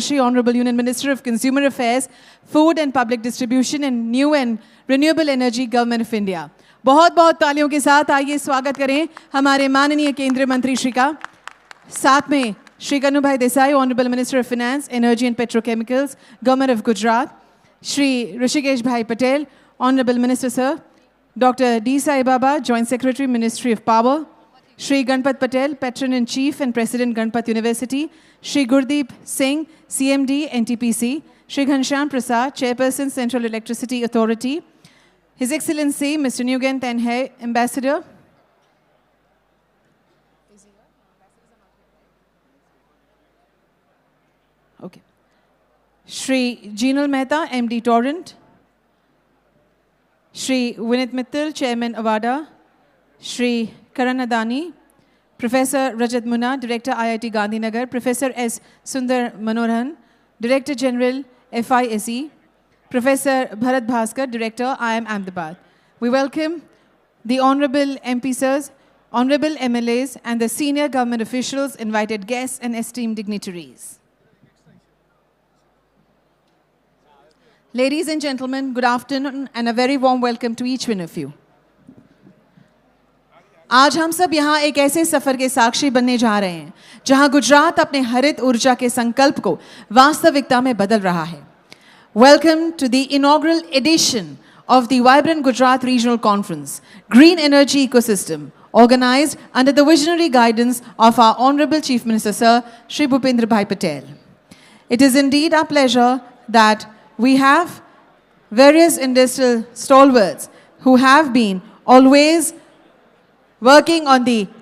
Shri Honorable Union Minister of Consumer Affairs, Food and Public Distribution and New and Renewable Energy, Government of India. बहुत बहुत तालियों के साथ आइए स्वागत करें हमारे माननीय केंद्रीय मंत्री श्री का. साथ में Shri Kanubhai Desai, Honorable Minister of Finance, Energy and Petrochemicals, Government of Gujarat, Shri Rishikesh Bhai Patel, Honorable Minister Sir, Dr. D. Sai Baba, Joint Secretary, Ministry of Power, Shri Ganpat Patel, Patron-in-Chief and President, Ganpat University, Shri Gurdeep Singh, CMD, NTPC, Shri Ghanshyam Prasad, Chairperson, Central Electricity Authority, His Excellency, Mr. Nguyen Tan He, Ambassador. Okay. Shri Jinal Mehta, MD Torrent, Shri Vinit Mittal, Chairman Avada, Shri Karan Adani, Professor Rajat Munna, Director IIT Gandhinagar, Professor S. Sundar Manoharan, Director General FISE, Professor Bharat Bhaskar, Director IIM Ahmedabad. We welcome the Honorable MP Sirs, Honorable MLAs and the senior government officials, invited guests and esteemed dignitaries. Ladies and gentlemen, good afternoon and a very warm welcome to each one of you. आज हम सब यहाँ एक ऐसे सफर के साक्षी बनने जा रहे हैं जहाँ गुजरात अपने हरित ऊर्जा के संकल्प को वास्तविकता में बदल रहा है. Welcome to the inaugural edition of the Vibrant Gujarat Regional Conference, Green Energy Ecosystem, organized under the visionary guidance of our Honorable Chief Minister Sir, Shri Bhupendra Bhai Patel. It is indeed our pleasure that we have various industrial stalwarts who have been always working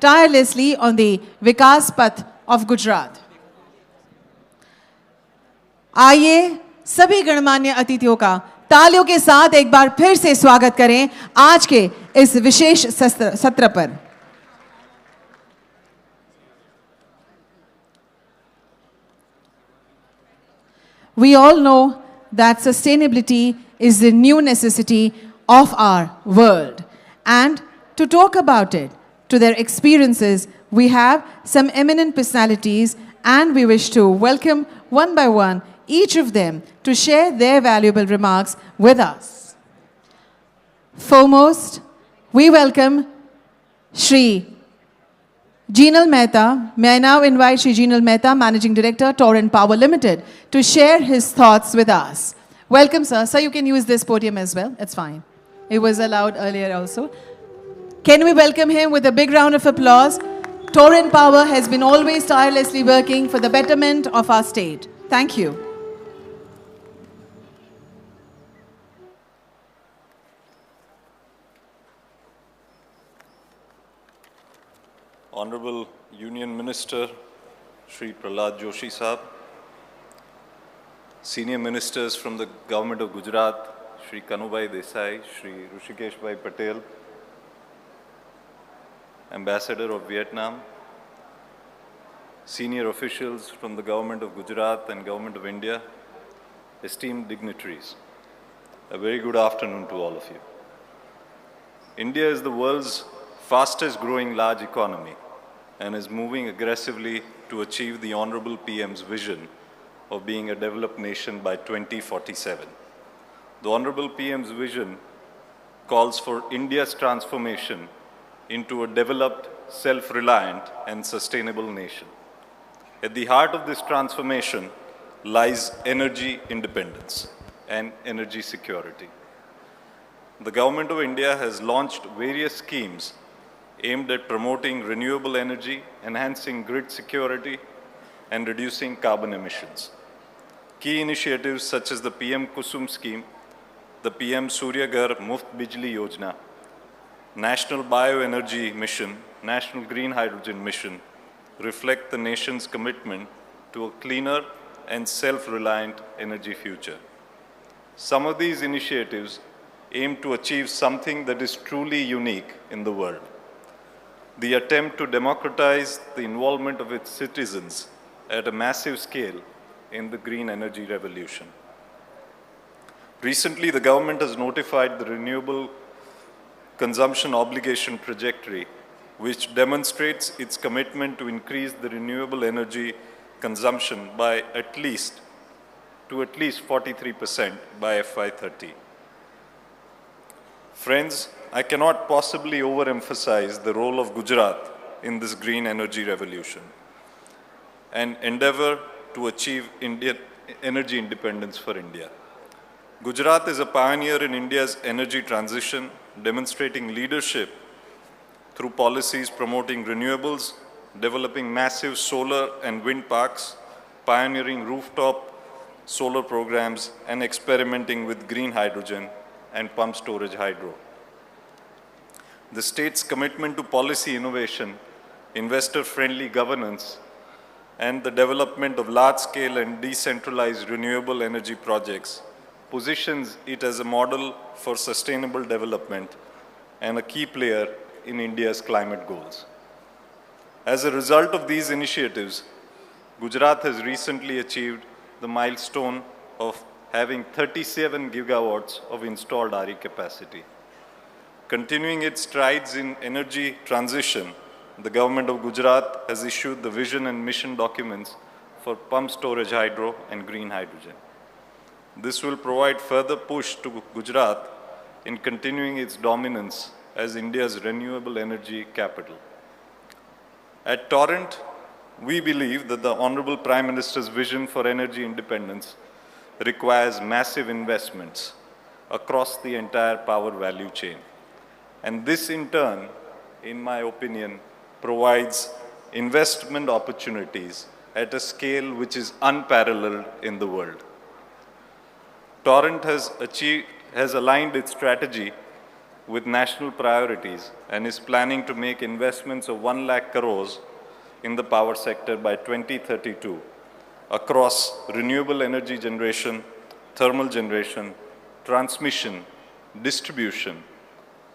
tirelessly on the Vikas Path of Gujarat. आइए सभी गणमान्य अतिथियों का तालियों के साथ एक बार फिर से स्वागत करें आज के इस विशेष सत्र पर. We all know that sustainability is the new necessity of our world, and to talk about it, to their experiences, we have some eminent personalities and we wish to welcome one by one each of them to share their valuable remarks with us. Foremost, we welcome Shri Jinal Mehta. May I now invite Shri Jinal Mehta, Managing Director, Torrent Power Limited, to share his thoughts with us. Welcome, sir. Sir, you can use this podium as well. It's fine. It was allowed earlier also. Can we welcome him with a big round of applause? Torrent Power has been always tirelessly working for the betterment of our state. Thank you. Honorable Union Minister Shri Prahlad Joshi Sahab, Senior Ministers from the Government of Gujarat, Shri Kanubhai Desai, Shri Rishikesh Bhai Patel, Ambassador of Vietnam, senior officials from the Government of Gujarat and Government of India, esteemed dignitaries, a very good afternoon to all of you. India is the world's fastest growing large economy and is moving aggressively to achieve the Honorable PM's vision of being a developed nation by 2047. The Honorable PM's vision calls for India's transformation into a developed, self-reliant and sustainable nation. At the heart of this transformation lies energy independence and energy security. The Government of India has launched various schemes aimed at promoting renewable energy, enhancing grid security, and reducing carbon emissions. Key initiatives such as the PM Kusum scheme, the PM Surya Ghar Muft Bijli Yojana, National Bioenergy Mission, National Green Hydrogen Mission reflect the nation's commitment to a cleaner and self-reliant energy future. Some of these initiatives aim to achieve something that is truly unique in the world: the attempt to democratize the involvement of its citizens at a massive scale in the green energy revolution. Recently, the government has notified the renewable consumption obligation trajectory, which demonstrates its commitment to increase the renewable energy consumption by at least to at least 43% by FY30. Friends, I cannot possibly overemphasize the role of Gujarat in this green energy revolution and endeavor to achieve energy independence for India. Gujarat is a pioneer in India's energy transition, demonstrating leadership through policies promoting renewables, developing massive solar and wind parks, pioneering rooftop solar programs, and experimenting with green hydrogen and pump storage hydro. The state's commitment to policy innovation, investor-friendly governance, and the development of large-scale and decentralized renewable energy projects positions it as a model for sustainable development and a key player in India's climate goals. As a result of these initiatives, Gujarat has recently achieved the milestone of having 37 gigawatts of installed RE capacity. Continuing its strides in energy transition, the government of Gujarat has issued the vision and mission documents for pump storage hydro and green hydrogen. This will provide further push to Gujarat in continuing its dominance as India's renewable energy capital. At Torrent, we believe that the Honorable Prime Minister's vision for energy independence requires massive investments across the entire power value chain. And this in turn, in my opinion, provides investment opportunities at a scale which is unparalleled in the world. Torrent has aligned its strategy with national priorities and is planning to make investments of 1 lakh crores in the power sector by 2032 across renewable energy generation, thermal generation, transmission, distribution,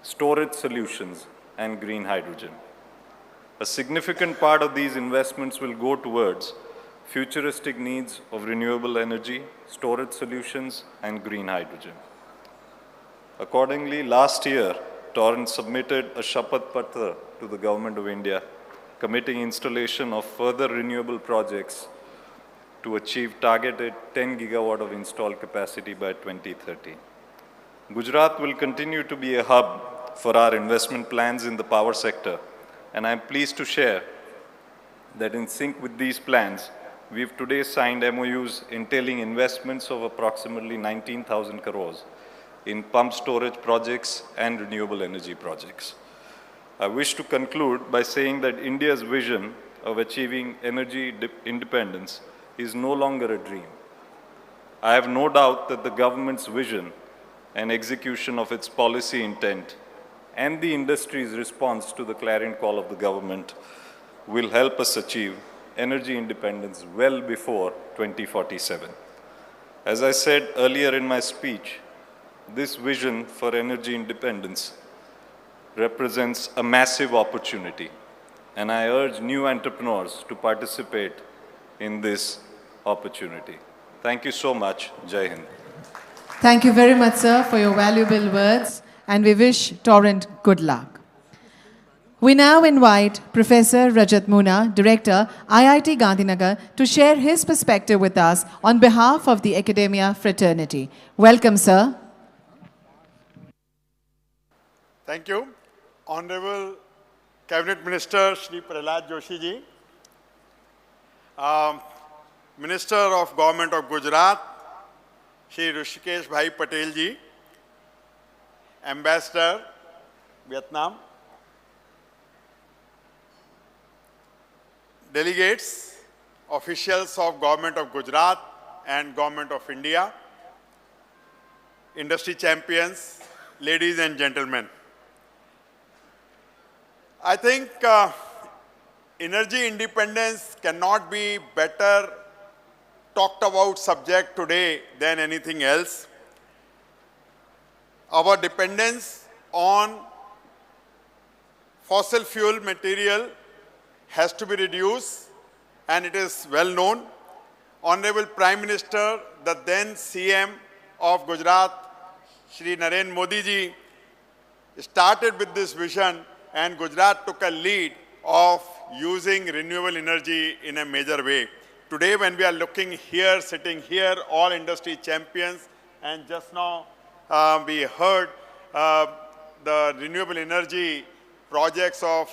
storage solutions, and green hydrogen. A significant part of these investments will go towards futuristic needs of renewable energy, storage solutions, and green hydrogen. Accordingly, last year, Torrent submitted a Shapath Patra to the Government of India, committing installation of further renewable projects to achieve targeted 10 gigawatt of installed capacity by 2030. Gujarat will continue to be a hub for our investment plans in the power sector, and I am pleased to share that in sync with these plans, we have today signed MOUs entailing investments of approximately 19,000 crores in pump storage projects and renewable energy projects. I wish to conclude by saying that India's vision of achieving energy independence is no longer a dream. I have no doubt that the government's vision and execution of its policy intent and the industry's response to the clarion call of the government will help us achieve energy independence well before 2047. As I said earlier in my speech, this vision for energy independence represents a massive opportunity, and I urge new entrepreneurs to participate in this opportunity. Thank you so much. Jai Hind. Thank you very much, sir, for your valuable words, and we wish Torrent good luck. We now invite Professor Rajat Muna, Director, IIT Gandhinagar, to share his perspective with us on behalf of the academia fraternity. Welcome, sir. Thank you. Honorable Cabinet Minister Shri Prahlad Joshi ji, Minister of Government of Gujarat Shri Rishikesh Bhai Patel ji, Ambassador Vietnam, delegates, officials of Government of Gujarat and Government of India, industry champions, ladies and gentlemen. I think energy independence cannot be better talked about subject today than anything else. Our dependence on fossil fuel material has to be reduced, and it is well known. Honorable Prime Minister, the then CM of Gujarat, Shri Narendra Modi ji, started with this vision, and Gujarat took a lead of using renewable energy in a major way. today when we are looking here, sitting here, all industry champions, and just now we heard the renewable energy projects of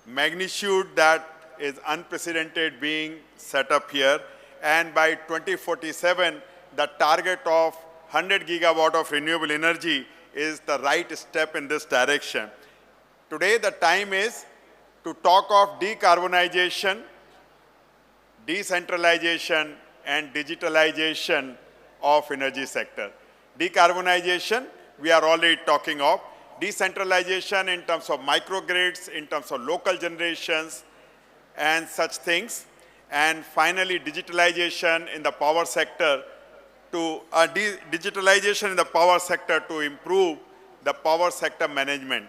magnitude that is unprecedented being set up here. And by 2047, the target of 100 gigawatt of renewable energy is the right step in this direction. Today, the time is to talk of decarbonization, decentralization, and digitalization of energy sector. Decarbonization, we are already talking of. Decentralization in terms of microgrids, in terms of local generations, and such things. And finally, digitalization in the power sector to digitalization in the power sector to improve the power sector management.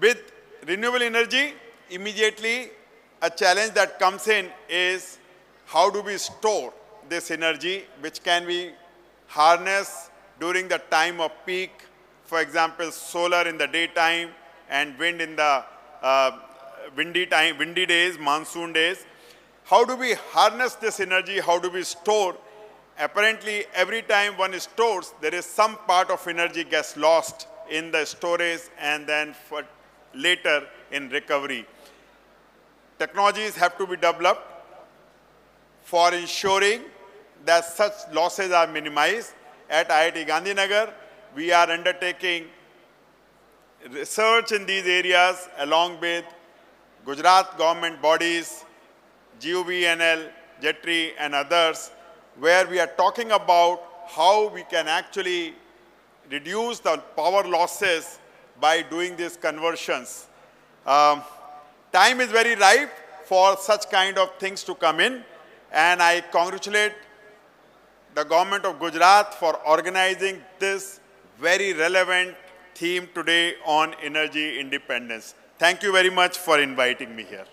With renewable energy, immediately a challenge that comes in is how do we store this energy which can be harnessed during the time of peak, for example, solar in the daytime and wind in the windy days, monsoon days. How do we harness this energy? How do we store? Apparently, every time one stores, there is some part of energy gets lost in the storage and then for later in recovery. Technologies have to be developed for ensuring that such losses are minimized. At IIT Gandhinagar, we are undertaking research in these areas along with Gujarat government bodies, GUVNL, JETRI and others, where we are talking about how we can actually reduce the power losses by doing these conversions. Time is very ripe for such kind of things to come in, and I congratulate the government of Gujarat for organizing this very relevant theme today on energy independence. Thank you very much for inviting me here.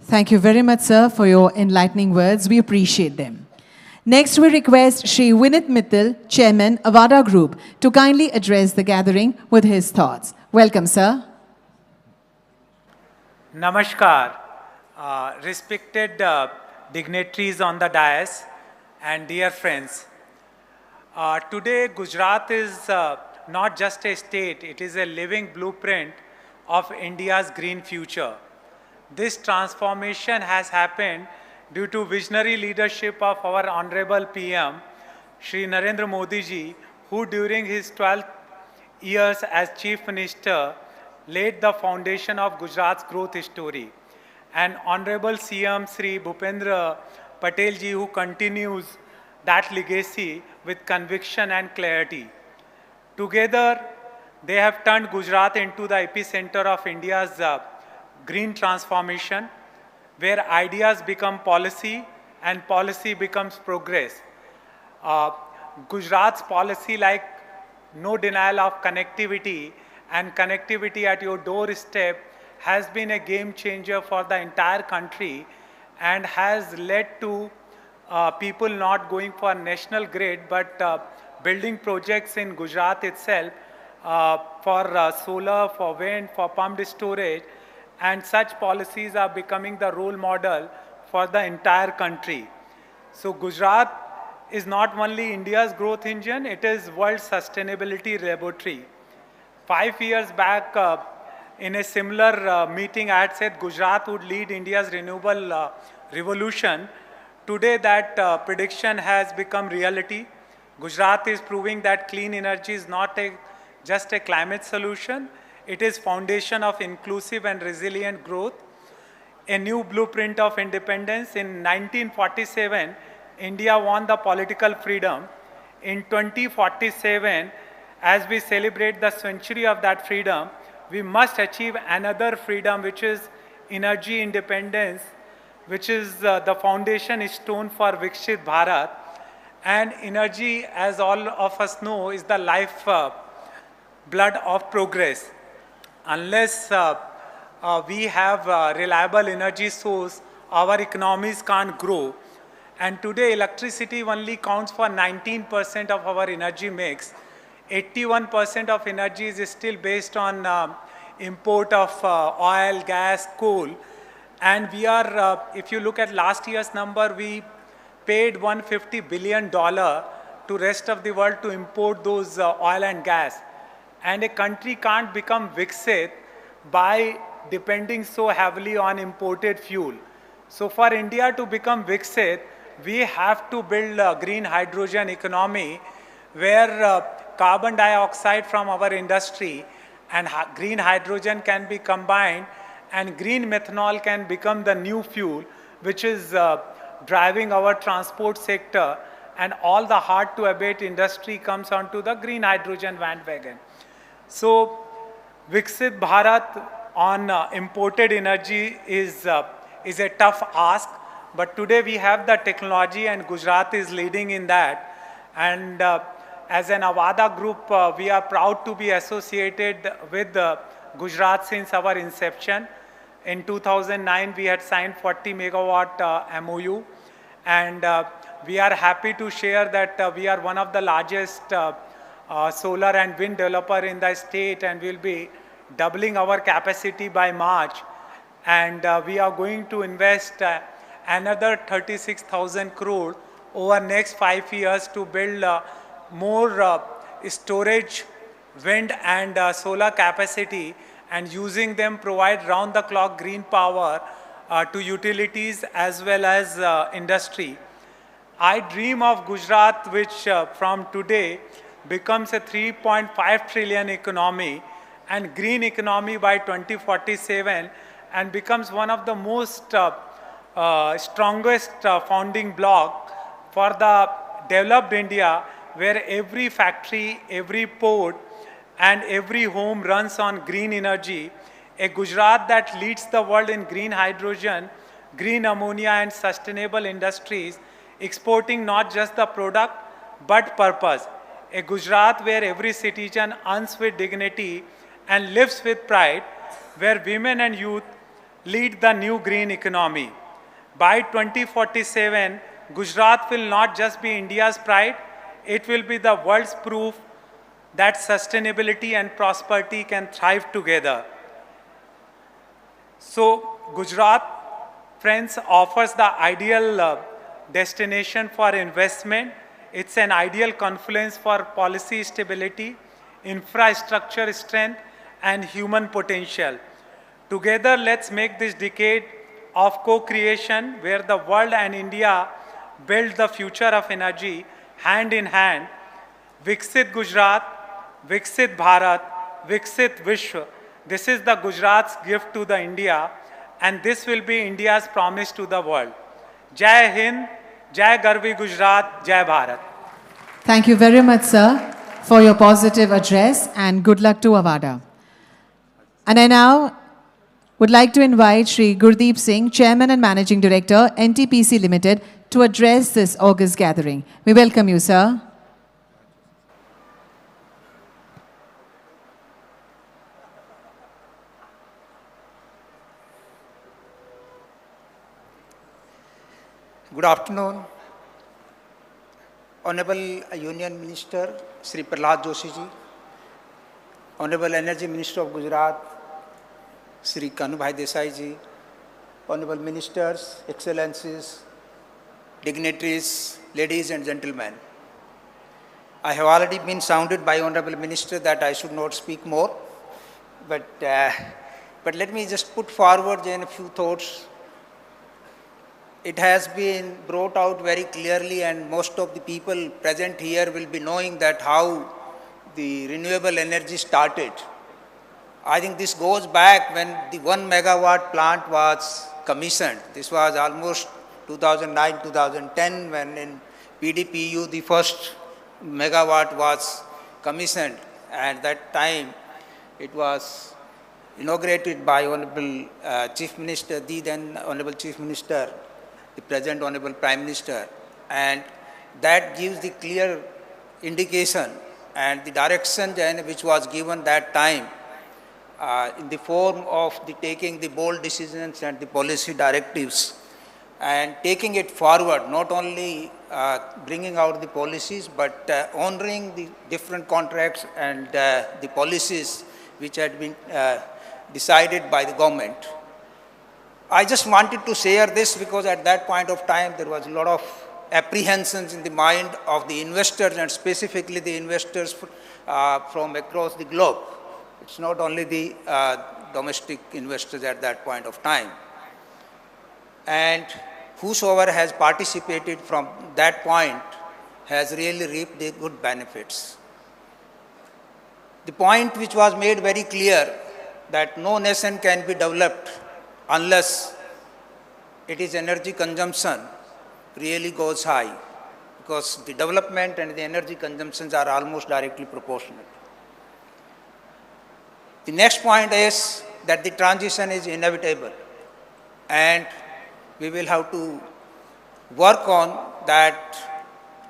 Thank you very much, sir, for your enlightening words. We appreciate them. Next, we request Shri Vinit Mittal, Chairman, Avada Group, to kindly address the gathering with his thoughts. Welcome, sir. Namaskar. Respected dignitaries on the dais and dear friends. Today, Gujarat is not just a state, it is a living blueprint of India's green future. This transformation has happened due to visionary leadership of our Honorable PM, Shri Narendra Modi ji, who during his 12 years as Chief Minister laid the foundation of Gujarat's growth story. And Honorable CM Shri Bhupendra Patel ji, who continues that legacy with conviction and clarity. Together, they have turned Gujarat into the epicenter of India's green transformation, where ideas become policy and policy becomes progress. Gujarat's policy like no denial of connectivity and connectivity at your doorstep has been a game changer for the entire country and has led to people not going for national grid but building projects in Gujarat itself for solar, for wind, for pumped storage, and such policies are becoming the role model for the entire country. So Gujarat is not only India's growth engine, it is world sustainability laboratory. 5 years back, in a similar meeting, I had said Gujarat would lead India's renewable revolution. Today, that prediction has become reality. Gujarat is proving that clean energy is not just a climate solution. It is foundation of inclusive and resilient growth. A new blueprint of independence. In 1947, India won the political freedom. In 2047, as we celebrate the century of that freedom, we must achieve another freedom, which is energy independence, which is the foundation stone for Viksit Bharat. And energy, as all of us know, is the life blood of progress. Unless we have a reliable energy source, our economies can't grow. And today, electricity only counts for 19% of our energy mix. 81% of energy is still based on import of oil, gas, coal. And we are, if you look at last year's number, we paid $150 billion to rest of the world to import those oil and gas. And a country can't become Viksit by depending so heavily on imported fuel. So for India to become Viksit, we have to build a green hydrogen economy where carbon dioxide from our industry and green hydrogen can be combined, and green methanol can become the new fuel, which is driving our transport sector, and all the hard to abate industry comes onto the green hydrogen bandwagon. So Viksit Bharat on imported energy is a tough ask, but today we have the technology and Gujarat is leading in that. And as an Avada group, we are proud to be associated with Gujarat since our inception. In 2009, we had signed 40 megawatt MOU, and we are happy to share that we are one of the largest solar and wind developer in the state, and we'll be doubling our capacity by March. And we are going to invest another 36,000 crore over next 5 years to build more storage, wind and solar capacity, and using them provide round-the-clock green power to utilities as well as industry. I dream of Gujarat, which from today becomes a 3.5 trillion economy and green economy by 2047, and becomes one of the most strongest founding block for the developed India, where every factory, every port, and every home runs on green energy. A Gujarat that leads the world in green hydrogen, green ammonia, and sustainable industries, exporting not just the product, but purpose. A Gujarat where every citizen earns with dignity and lives with pride, where women and youth lead the new green economy. By 2047, Gujarat will not just be India's pride, it will be the world's proof that sustainability and prosperity can thrive together. So Gujarat, friends, offers the ideal destination for investment. It's an ideal confluence for policy stability, infrastructure strength, and human potential. Together, let's make this decade of co-creation where the world and India build the future of energy hand in hand. Viksit Gujarat, Viksit Bharat, Viksit Vishwa. This is the Gujarat's gift to the India, and this will be India's promise to the world. Jai Hind, Jai Garvi Gujarat, Jai Bharat. Thank you very much, sir, for your positive address, and good luck to Avada. And I now would like to invite Shri Gurdeep Singh, Chairman and Managing Director, NTPC Limited, to address this August gathering. We welcome you, sir. Good afternoon, Honorable Union Minister Sri Prahlad Joshi ji, Honorable Energy Minister of Gujarat Sri Kanubhai Desai ji, Honorable Ministers, Excellencies, dignitaries, ladies and gentlemen. I have already been sounded by Honorable Minister that I should not speak more, but let me just put forward a few thoughts. It has been brought out very clearly, and most of the people present here will be knowing that how the renewable energy started. I think this goes back when the 1 megawatt plant was commissioned. This was almost 2009, 2010, when in PDPU the first megawatt was commissioned. At that time, it was inaugurated by Honorable Chief Minister, the then Honorable Chief Minister, the present Honorable Prime Minister, and that gives the clear indication and the direction which was given that time in the form of the taking the bold decisions and the policy directives and taking it forward, not only bringing out the policies but honoring the different contracts and the policies which had been decided by the government. I just wanted to share this because at that point of time there was a lot of apprehensions in the mind of the investors, and specifically the investors from across the globe. It's not only the domestic investors at that point of time. And whosoever has participated from that point has really reaped the good benefits. The point which was made very clear that no nation can be developed unless its energy consumption really goes high, because the development and the energy consumptions are almost directly proportional. The next point is that the transition is inevitable, and we will have to work on that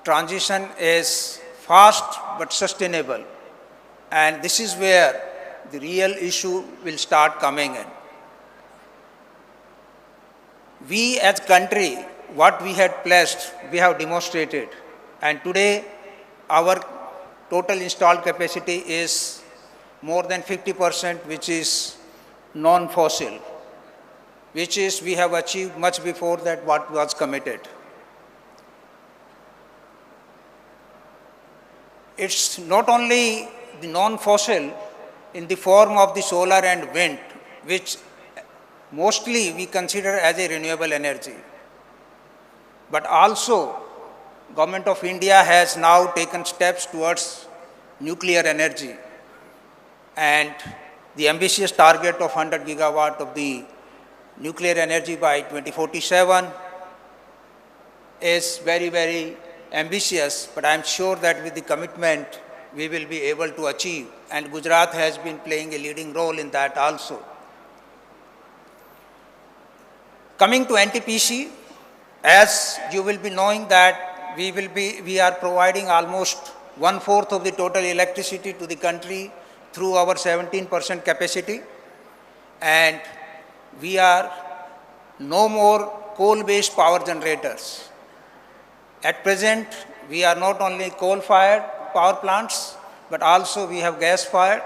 transition is fast but sustainable. And this is where the real issue will start coming in. We as country, what we had pledged, we have demonstrated. And today, our total installed capacity is more than 50%, which is non-fossil, which is we have achieved much before that what was committed. It's not only the non-fossil in the form of the solar and wind, which mostly we consider as a renewable energy. But also, Government of India has now taken steps towards nuclear energy, and the ambitious target of 100 gigawatt of the nuclear energy by 2047 is very, very ambitious, but I am sure that with the commitment we will be able to achieve, and Gujarat has been playing a leading role in that also. Coming to NTPC, as you will be knowing that we are providing almost 1/4 of the total electricity to the country through our 17% capacity, and we are no more coal-based power generators. At present, we are not only coal-fired power plants, but also we have gas-fired.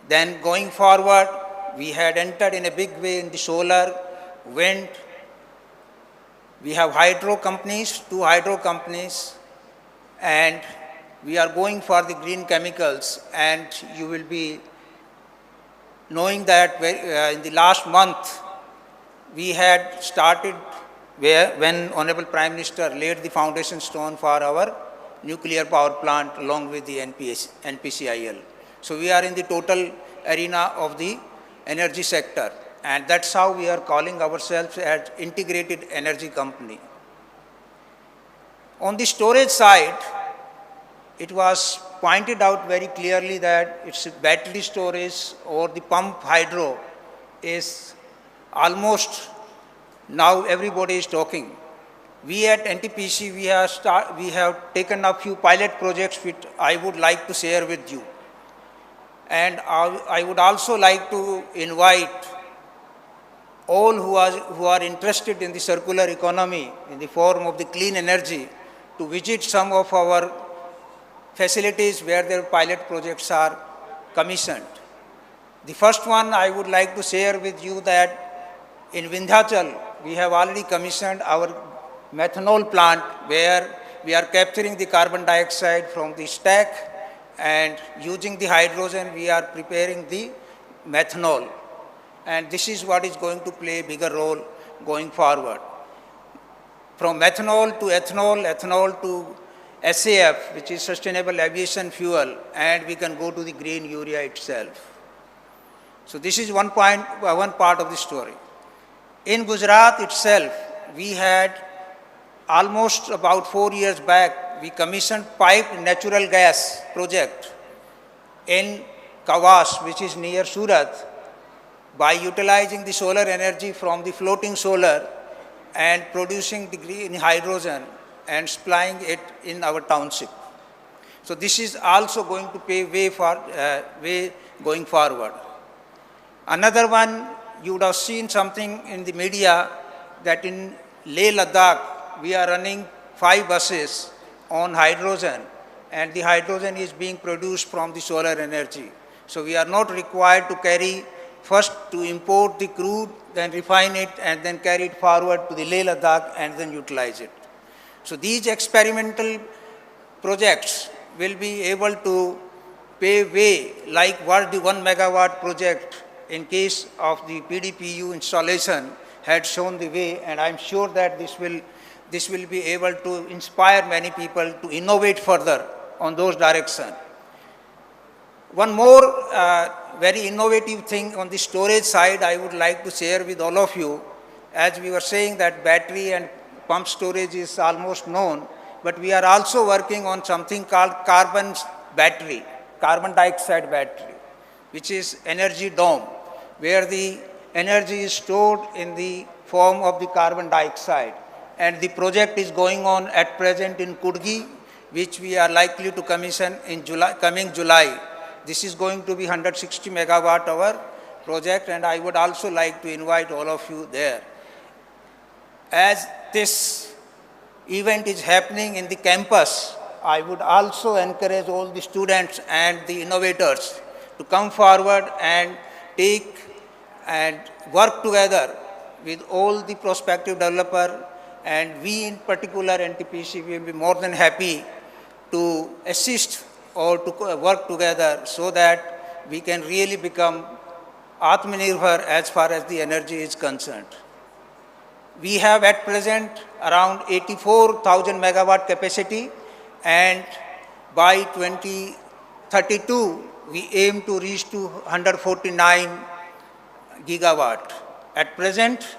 Then going forward, we had entered in a big way in the solar, wind. We have hydro companies, 2 hydro companies, and we are going for the green chemicals. And you will be knowing that in the last month, we had started when Honorable Prime Minister laid the foundation stone for our nuclear power plant along with the NPCIL. So we are in the total arena of the energy sector, and that's how we are calling ourselves as integrated energy company. On the storage side, it was pointed out very clearly that it's battery storage or the pump hydro is almost now everybody is talking. We at NTPC, we have taken up few pilot projects which I would like to share with you. And I would also like to invite all who are interested in the circular economy in the form of the clean energy to visit some of our facilities where their pilot projects are commissioned. The first one I would like to share with you that in Vindhyachal, we have already commissioned our methanol plant where we are capturing the carbon dioxide from the stack, and using the hydrogen we are preparing the methanol. And this is what is going to play a bigger role going forward. From methanol to ethanol, ethanol to SAF, which is sustainable aviation fuel, and we can go to the green urea itself. So this is one part of the story. In Gujarat itself, we had almost about 4 years back, we commissioned piped natural gas project in Kawas, which is near Surat, by utilizing the solar energy from the floating solar and producing the green hydrogen and supplying it in our township. So this is also going to pave way going forward. Another one, you would have seen something in the media that in Leh Ladakh, we are running 5 buses on hydrogen, and the hydrogen is being produced from the solar energy. So we are not required to carry first to import the crude, then refine it, and then carry it forward to the Leh Ladakh and then utilize it. So these experimental projects will be able to pave way, like what the 1 megawatt project in case of the PDPU installation had shown the way, and I'm sure that this will be able to inspire many people to innovate further on those directions. One more very innovative thing on the storage side I would like to share with all of you. As we were saying that battery and pump storage is almost known, but we are also working on something called carbon dioxide battery, which is energy dome, where the energy is stored in the form of the carbon dioxide. And the project is going on at present in Kudgi, which we are likely to commission in coming July. This is going to be 160 megawatt hour project, and I would also like to invite all of you there. As this event is happening in the campus, I would also encourage all the students and the innovators to come forward and take and work together with all the prospective developer, and we in particular NTPC will be more than happy to assist or to work together so that we can really become Atmanirbhar as far as the energy is concerned. We have at present around 84,000 megawatt capacity, and by 2032 we aim to reach to 149 gigawatt. At present,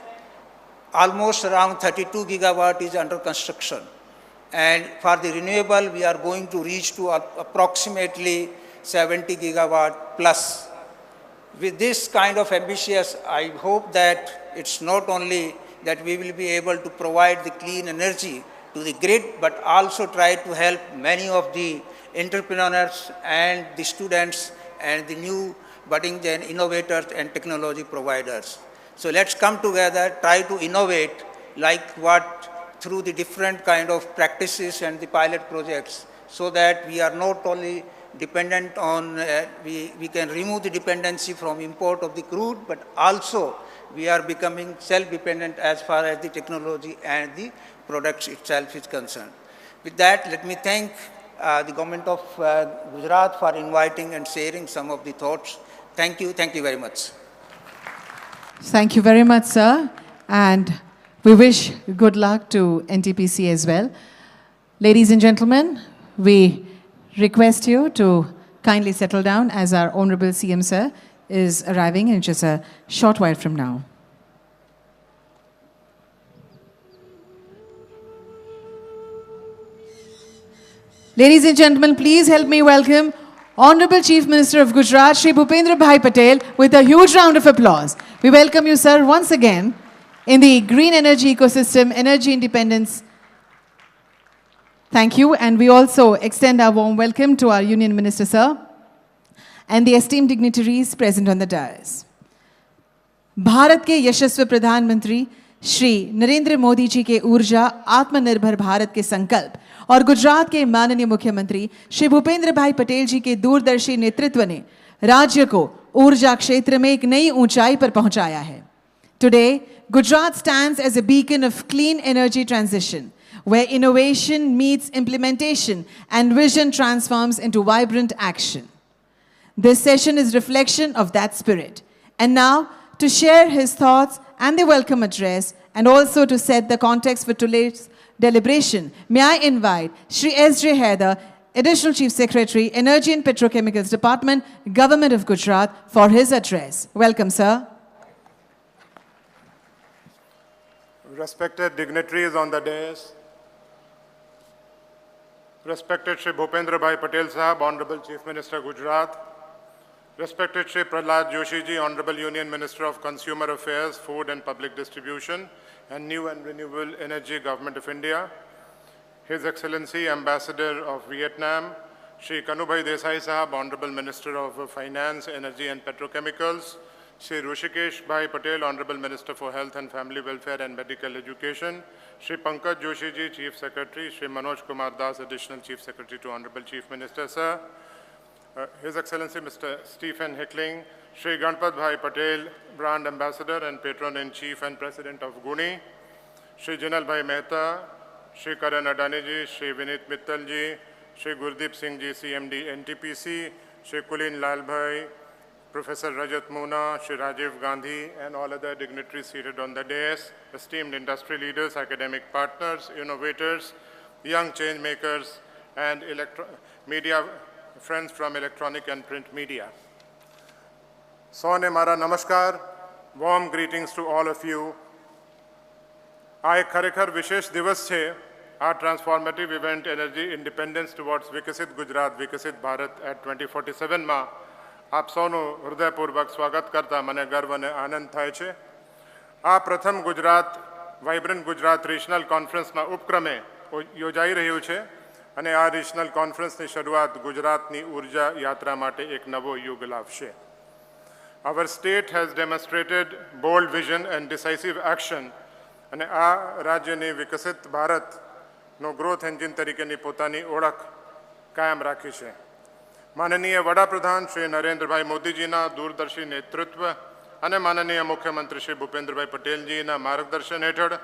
almost around 32 gigawatt is under construction. And for the renewable, we are going to reach to approximately 70 gigawatt plus. With this kind of ambitious, I hope that it's not only that we will be able to provide the clean energy to the grid, but also try to help many of the entrepreneurs and the students and the new budding innovators and technology providers. So let's come together, try to innovate like what through the different kind of practices and the pilot projects, so that we are not only dependent on, we can remove the dependency from import of the crude, but also we are becoming self-dependent as far as the technology and the products itself is concerned. With that, let me thank the government of Gujarat for inviting and sharing some of the thoughts. Thank you very much. Thank you very much, sir. And we wish good luck to NTPC as well. Ladies and gentlemen, we request you to kindly settle down as our Honorable CM, sir, is arriving in just a short while from now. Ladies and gentlemen, please help me welcome Honorable Chief Minister of Gujarat, Shri Bhupendra Bhai Patel, with a huge round of applause. We welcome you, sir, once again in the green energy ecosystem, energy independence. Thank you. And we also extend our warm welcome to our Union Minister, sir, and the esteemed dignitaries present on the dais. Bharat के यशस्वी प्रधानमंत्री श्री नरेंद्र मोदी जी के ऊर्जा आत्मनिर्भर भारत के संकल्प और गुजरात के माननीय मुख्यमंत्री श्री भूपेंद्र भाई पटेल जी के दूरदर्शी नेतृत्व ने राज्य को ऊर्जा क्षेत्र में एक नई ऊंचाई पर पहुंचाया है. Today, Gujarat stands as a beacon of clean energy transition, where innovation meets implementation and vision transforms into vibrant action. This session is reflection of that spirit. And now, to share his thoughts and the welcome address, and also to set the context for today's deliberation, may I invite Shri S.J. Haider, Additional Chief Secretary, Energy and Petrochemicals Department, Government of Gujarat, for his address. Welcome, sir. Respected dignitaries on the dais, respected Shri Bhupendra Bhai Patel Sahab, Honorable Chief Minister Gujarat, respected Shri Prahlad Joshi Ji, Honorable Union Minister of Consumer Affairs, Food and Public Distribution, and New and Renewable Energy, Government of India, His Excellency Ambassador of Vietnam, Shri Kanubhai Desai Sahab, Honorable Minister of Finance, Energy and Petrochemicals, Shri Rushikesh Bhai Patel, Honorable Minister for Health and Family Welfare and Medical Education, Shri Pankaj Joshi Ji, Chief Secretary, Shri Manoj Kumar Das, Additional Chief Secretary to Honorable Chief Minister, Sir, His Excellency Mr. Stephen Hickling, Shri Ganpat Bhai Patel, Brand Ambassador and Patron-in-Chief and President of Guni, Shri Jinal Bhai Mehta, Shri Karan Adani Ji, Shri Vinit Mittal Ji, Shri Gurdeep Singh Ji, CMD NTPC, Shri Kulin Lal Bhai, Professor Rajat Moona, Shri Rajiv Gandhi, and all other dignitaries seated on the dais, esteemed industry leaders, academic partners, innovators, young change makers, and media friends from electronic and print media. Soune Mara Namaskar, warm greetings to all of you. આ ખરેખર વિશેષ દિવસ છે આ transformative event energy independence towards વિકસિત ગુજરાત વિકસિત Bharat at 2047માં આપ સૌનું હૃદયપૂર્વક સ્વાગત કરતા મને ગર્વ અને આનંદ થાય છે. આ પ્રથમ ગુજરાત વાઇબ્રન્ટ ગુજરાત રિજનલ કોન્ફરન્સના ઉપક્રમે યોજાઈ રહ્યું છે અને આ રિજનલ કોન્ફરન્સની શરૂઆત ગુજરાતની ઉર્જા યાત્રા માટે એક નવો યુગ લાવશે. Our state has demonstrated bold vision and decisive action અને આ રાજ્યની વિકસિત ભારતનો ગ્રોથ એન્જિન તરીકેની પોતાની ઓળખ કાયમ રાખી છે. માનનીય વડાપ્રધાન શ્રી નરેન્દ્રભાઈ મોદીજીના દૂરદર્શી નેતૃત્વ અને માનનીય મુખ્યમંત્રી શ્રી ભૂપેન્દ્રભાઈ પટેલજીના માર્ગદર્શન હેઠળ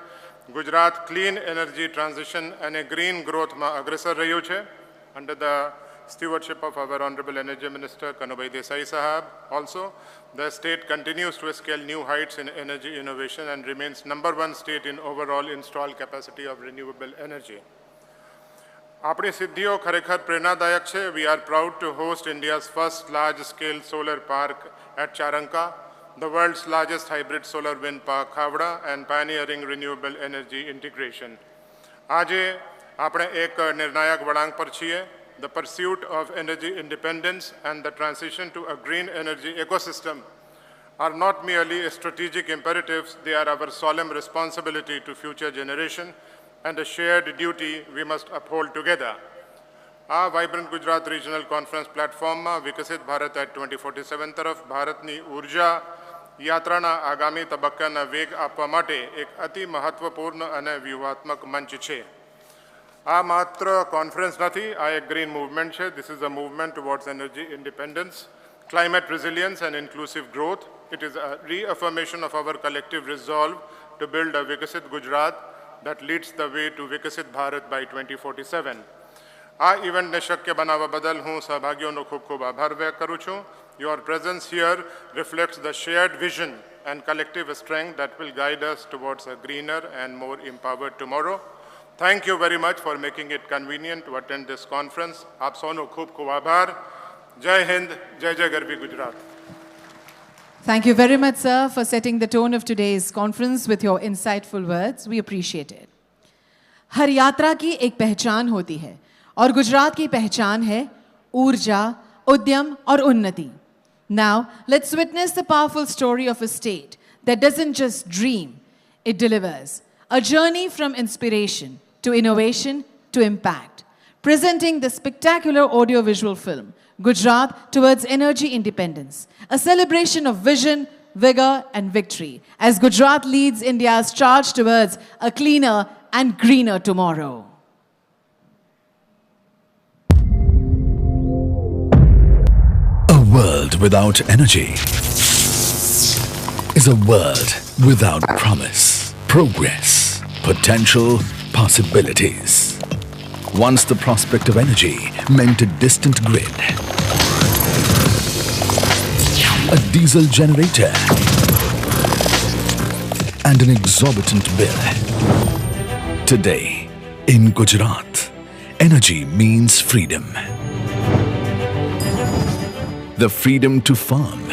ગુજરાત ક્લીન એનર્જી ટ્રાન્ઝિશન અને ગ્રીન ગ્રોથમાં અગ્રેસર રહ્યું છે. Under the stewardship of our Honorable Energy Minister Kanubhai Desai Sahab. Also, the state continues to scale new heights in energy innovation and remains #1 state in overall installed capacity of renewable energy. આપણી સિદ્ધિઓ ખરેખર પ્રેરણાદાયક છે. We are proud to host India's first large-scale solar park at Charanka, the world's largest hybrid solar wind park, Khavda, and pioneering renewable energy integration. આજે આપણે એક નિર્ણાયક વળાંક પર છીએ. The pursuit of energy independence and the transition to a green energy ecosystem are not merely strategic imperatives, they are our solemn responsibility to future generation and a shared duty we must uphold together. આ vibrant Gujarat regional conference પ્લેટફોર્મમાં વિકસિત Bharat at 2047 તરફ ભારતની ઉર્જા યાત્રાના આગામી તબક્કાના વેગ આપવા માટે એક અતિ મહત્વપૂર્ણ અને વ્યૂહાત્મક મંચ છે. આ માત્ર કોન્ફરન્સ નથી, આ એક ગ્રીન મૂવમેન્ટ છે. This is a movement towards energy independence, climate resilience and inclusive growth. It is a reaffirmation of our collective resolve to build a Viksit Gujarat that leads the way to Viksit Bharat by 2047. આ ઇવેન્ટને શક્ય બનાવવા બદલ હું સહભાગીઓનો ખૂબ ખૂબ આભાર વ્યક્ત કરું છું. Your presence here reflects the shared vision and collective strength that will guide us towards a greener and more empowered tomorrow. Thank you very much for making it convenient to attend this conference. આપ સૌનો ખૂબ ખૂબ આભાર. જય હિન્દ, જય જય ગરવી Gujarat. Thank you very much, sir, for setting the tone of today's conference with your insightful words. We appreciate it. हर यात्रा की एक पहचान होती है और गुजरात की पहचान है ऊर्जा, उद्यम और उन्नति. Now, let's witness the powerful story of a state that doesn't just dream, it delivers. A journey from inspiration to innovation to impact. Presenting the spectacular audiovisual film, Gujarat Towards Energy Independence, a celebration of vision, vigor and victory as Gujarat leads India's charge towards a cleaner and greener tomorrow. A world without energy is a world without promise, progress, potential, possibilities. Once the prospect of energy meant a distant grid, a diesel generator, and an exorbitant bill. Today, in Gujarat, energy means freedom. The freedom to farm,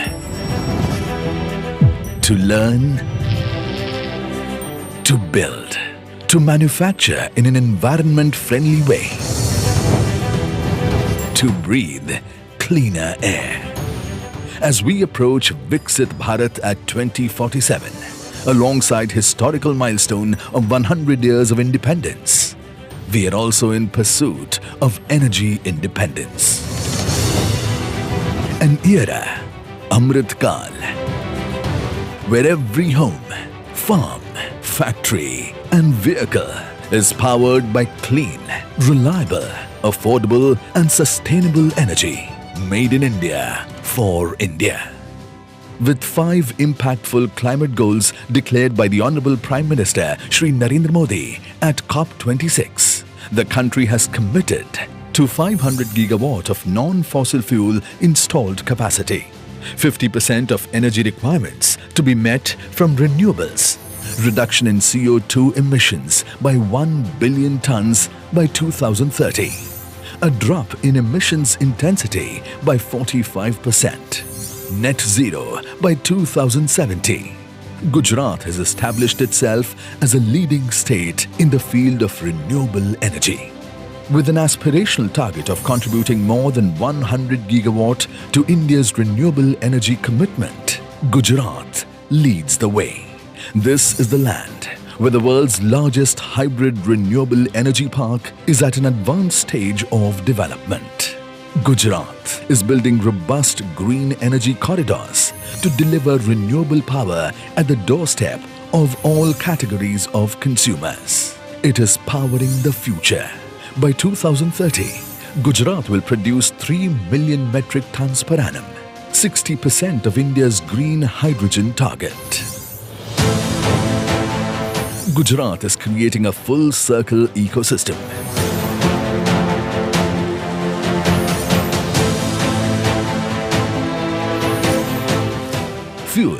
to learn, to build, to manufacture in an environment-friendly way, to breathe cleaner air. As we approach Viksit Bharat at 2047, alongside historical milestone of 100 years of independence, we are also in pursuit of energy independence. An era, Amrit Kal, where every home, farm, factory and vehicle is powered by clean, reliable, affordable and sustainable energy made in India for India. With 5 impactful climate goals declared by the Honorable Prime Minister Shri Narendra Modi at COP26, the country has committed to 500 gigawatt of non-fossil fuel installed capacity, 50% of energy requirements to be met from renewables, reduction in CO2 emissions by 1 billion tons by 2030, a drop in emissions intensity by 45%, net zero by 2070. Gujarat has established itself as a leading state in the field of renewable energy. With an aspirational target of contributing more than 100 gigawatt to India's renewable energy commitment, Gujarat leads the way. This is the land where the world's largest hybrid renewable energy park is at an advanced stage of development. Gujarat is building robust green energy corridors to deliver renewable power at the doorstep of all categories of consumers. It is powering the future. By 2030, Gujarat will produce 3 million metric tons per annum, 60% of India's green hydrogen target. Gujarat is creating a full circle ecosystem. Fuel,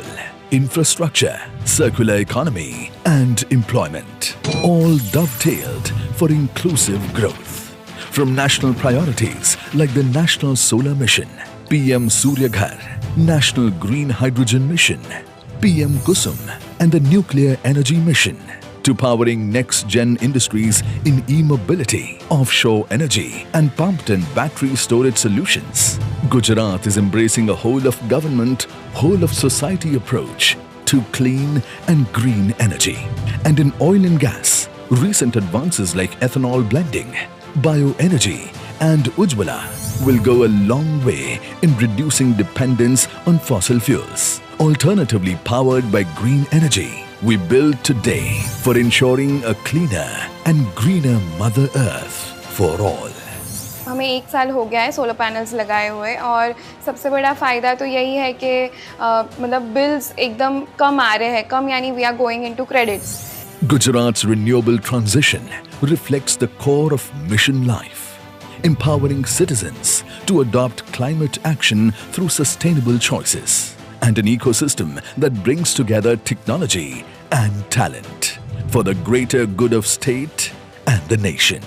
infrastructure, circular economy and employment, all dovetailed for inclusive growth. From national priorities like the National Solar Mission, PM Surya Ghar, National Green Hydrogen Mission, PM Kusum and the Nuclear Energy Mission, to powering next-gen industries in e-mobility, offshore energy and pumped and battery storage solutions, Gujarat is embracing a whole-of-government, whole-of-society approach to clean and green energy. And in oil and gas, recent advances like ethanol blending, bioenergy and Ujjwala will go a long way in reducing dependence on fossil fuels. Alternatively powered by green energy, we build today for ensuring a cleaner and greener Mother Earth for all. हमें 1 साल हो गया है solar panels लगाए हुए और सबसे बड़ा फ़ायदा तो यही है कि मतलब बिल्स एकदम कम आ रहे हैं, कम यानी we are going into credits. Gujarat's renewable transition reflects the core of mission life, empowering citizens to adopt climate action through sustainable choices, and an ecosystem that brings together technology and talent for the greater good of state and the nation.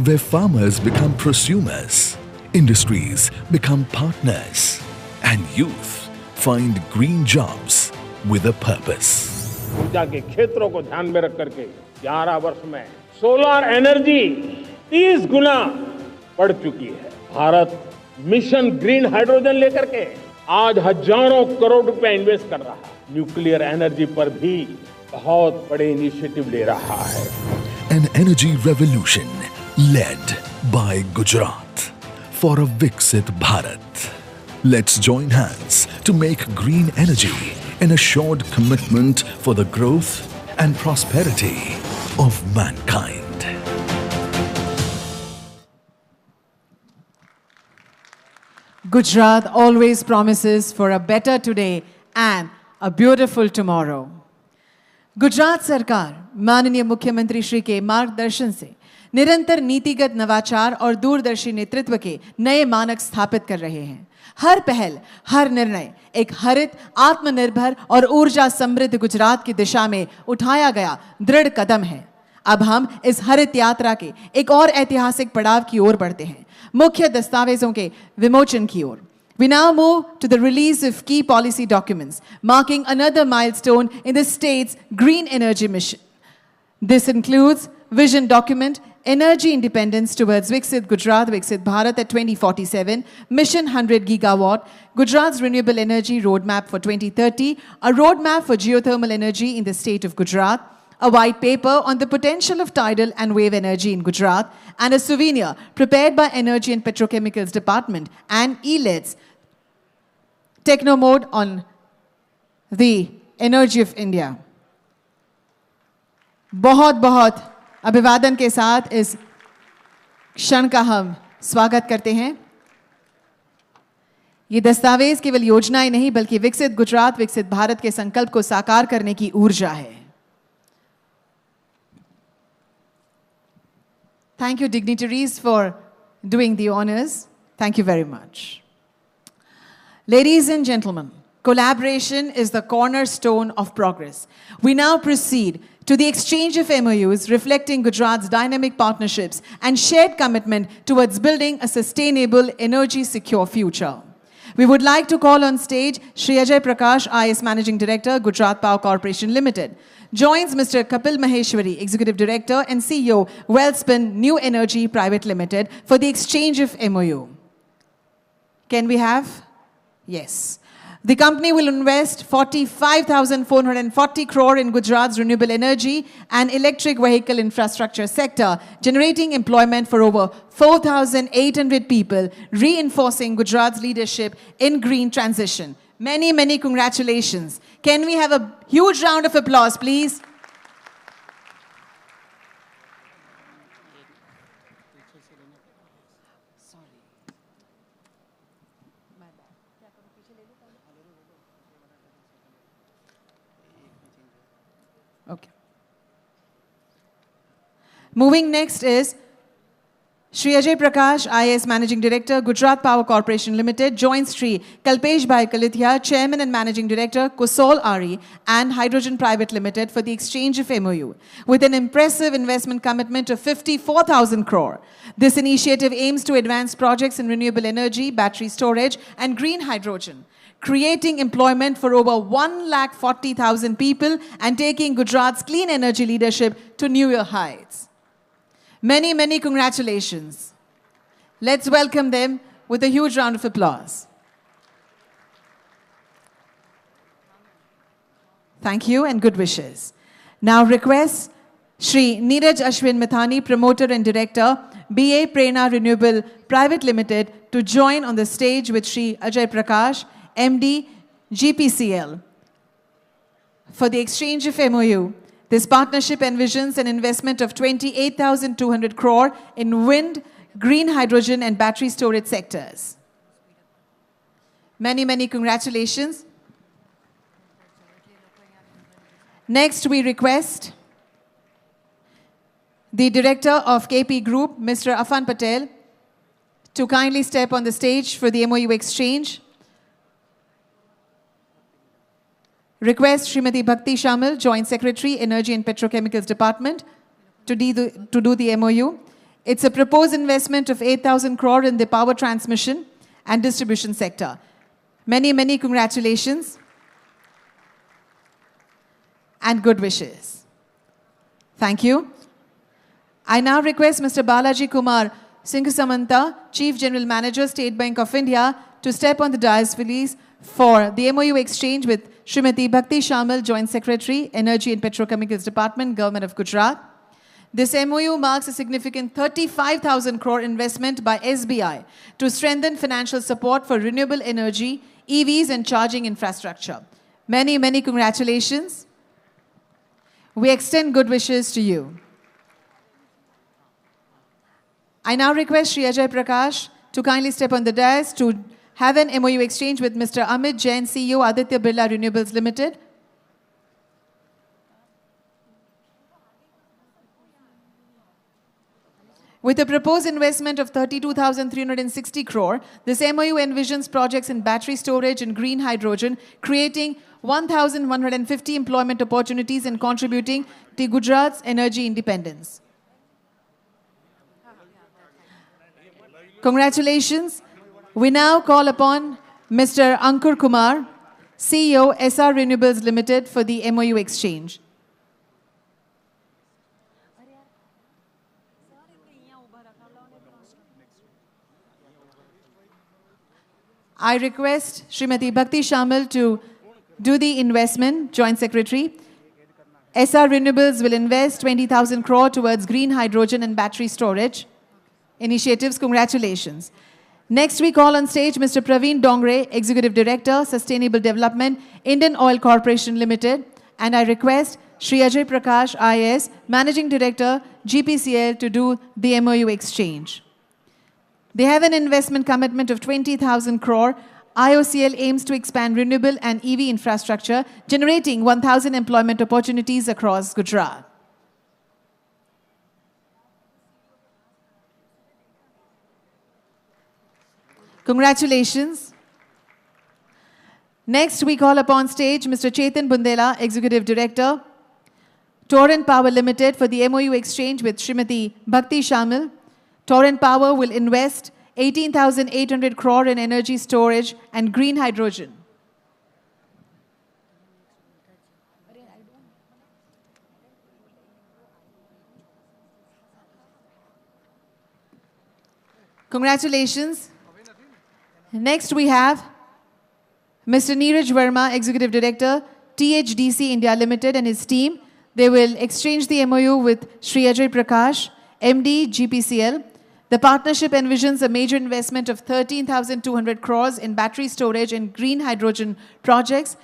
Where farmers become prosumers, industries become partners, and youth find green jobs with a purpose. ऊर्जा के क्षेत्रों को ध्यान में रख करके 11 वर्ष में सोलर एनर्जी 30 गुना बढ़ चुकी है. भारत मिशन ग्रीन हाइड्रोजन लेकर के आज हजारों करोड़ रुपए इन्वेस्ट कर रहा है. न्यूक्लियर एनर्जी पर भी बहुत बड़े इनिशिएटिव ले रहा है. An energy revolution led by Gujarat for a Viksit Bharat. Let's join hands to make green energy an assured commitment for the growth and prosperity of mankind. Gujarat always promises for a better today and a beautiful tomorrow. Gujarat सरकार माननीय मुख्यमंत्री श्री के मार्गदर्शन से निरंतर नीतिगत नवाचार और दूरदर्शी नेतृत्व के नए मानक स्थापित कर रहे हैं. हर पहल, हर निर्णय एक हरित, आत्मनिर्भर और ऊर्जा समृद्ध गुजरात की दिशा में उठाया गया दृढ़ कदम है. अब हम इस हरित यात्रा के एक और ऐतिहासिक पड़ाव की ओर बढ़ते हैं, मुख्य दस्तावेजों के विमोचन की ओर. We now move to the release of key policy documents, marking another milestone in the state's green energy mission. This includes vision document, Energy Independence towards Viksit Gujarat, Viksit Bharat at 2047, Mission 100 Gigawatt, Gujarat's Renewable Energy Roadmap for 2030, a roadmap for geothermal energy in the state of Gujarat, a white paper on the potential of tidal and wave energy in Gujarat, and a souvenir prepared by Energy and Petrochemicals Department and ELED's Techno Mode on the energy of India. बहुत बहुत अभिवादन के साथ इस क्षण का हम स्वागत करते हैं. ये दस्तावेज केवल योजनाएं नहीं बल्कि विकसित गुजरात, विकसित भारत के संकल्प को साकार करने की ऊर्जा है. Thank you, dignitaries, for doing the honors. Thank you very much. Ladies and gentlemen, collaboration is the cornerstone of progress. We now proceed to the exchange of MOUs reflecting Gujarat's dynamic partnerships and shared commitment towards building a sustainable, energy-secure future. We would like to call on stage Shri Ajay Prakash, IS Managing Director, Gujarat Power Corporation Limited. Joins Mr. Kapil Maheshwari, Executive Director and CEO, Wellspin New Energy Private Limited, for the exchange of MOU. Can we have? Yes. The company will invest 45,440 crore in Gujarat's renewable energy and electric vehicle infrastructure sector, generating employment for over 4,800 people, reinforcing Gujarat's leadership in green transition. Many, many congratulations. Can we have a huge round of applause, please? Okay. Moving next is Shri Ajay Prakash, IAS Managing Director, Gujarat Power Corporation Limited, joins Shri Kalpesh Bhai Kalithia, Chairman and Managing Director, Kusol Ari and Hydrogen Private Limited, for the exchange of MOU with an impressive investment commitment of 54,000 crore. This initiative aims to advance projects in renewable energy, battery storage and green hydrogen, creating employment for over 140,000 people and taking Gujarat's clean energy leadership to newer heights. Many, many congratulations. Let's welcome them with a huge round of applause. Thank you and good wishes. Now request Shri Neeraj Ashwin Mithani, Promoter and Director, BA Prerna Renewable Private Limited, to join on the stage with Shri Ajay Prakash, MD, GPCL, for the exchange of MOU. This partnership envisions an investment of 28,200 crore in wind, green hydrogen and battery storage sectors. Many, many congratulations. Next, we request the Director of KP Group, Mr. Afan Patel, to kindly step on the stage for the MOU exchange. Request Srimati Bhakti Shamal, Joint Secretary, Energy and Petrochemicals Department, to do the MOU. It's a proposed investment of 8,000 crore in the power transmission and distribution sector. Many, many congratulations and good wishes. Thank you. I now request Mr. Balaji Kumar Singh-Samanta, Chief General Manager, State Bank of India, to step on the dais, please, for the MOU exchange with Srimati Bhakti Shamal, Joint Secretary, Energy and Petrochemicals Department, Government of Gujarat. This MOU marks a significant 35,000 crore investment by SBI to strengthen financial support for renewable energy, EVs and charging infrastructure. Many, many congratulations. We extend good wishes to you. I now request Shri Ajay Prakash to kindly step on the dais to have an MOU exchange with Mr. Amit Jain, CEO, Aditya Birla Renewables Limited. With a proposed investment of 32,360 crore, this MOU envisions projects in battery storage and green hydrogen, creating 1,150 employment opportunities and contributing to Gujarat's energy independence. Congratulations. We now call upon Mr. Ankur Kumar, CEO, SR Renewables Limited, for the MOU exchange. I request Srimati Bhakti Shamal to do the investment, Joint Secretary. SR Renewables will invest 20,000 crore towards green hydrogen and battery storage initiatives. Congratulations. Next, we call on stage Mr. Praveen Dongre, Executive Director, Sustainable Development, Indian Oil Corporation Limited. And I request Shri Ajay Prakash, IAS, Managing Director, GPCL, to do the MOU exchange. They have an investment commitment of 20,000 crore IOCL aims to expand renewable and EV infrastructure, generating 1,000 employment opportunities across Gujarat. Congratulations. Next, we call upon stage Mr. Chetan Bundela, Executive Director, Torrent Power Limited, for the MOU exchange with Srimati Bhakti Shamil. Torrent Power will invest 18,800 crore in energy storage and green hydrogen. Congratulations. Next, we have Mr. Neeraj Verma, Executive Director, THDC India Limited, and his team. They will exchange the MOU with Shri Ajay Prakash, MD, GPCL. The partnership envisions a major investment of 13,200 crores in battery storage and green hydrogen projects,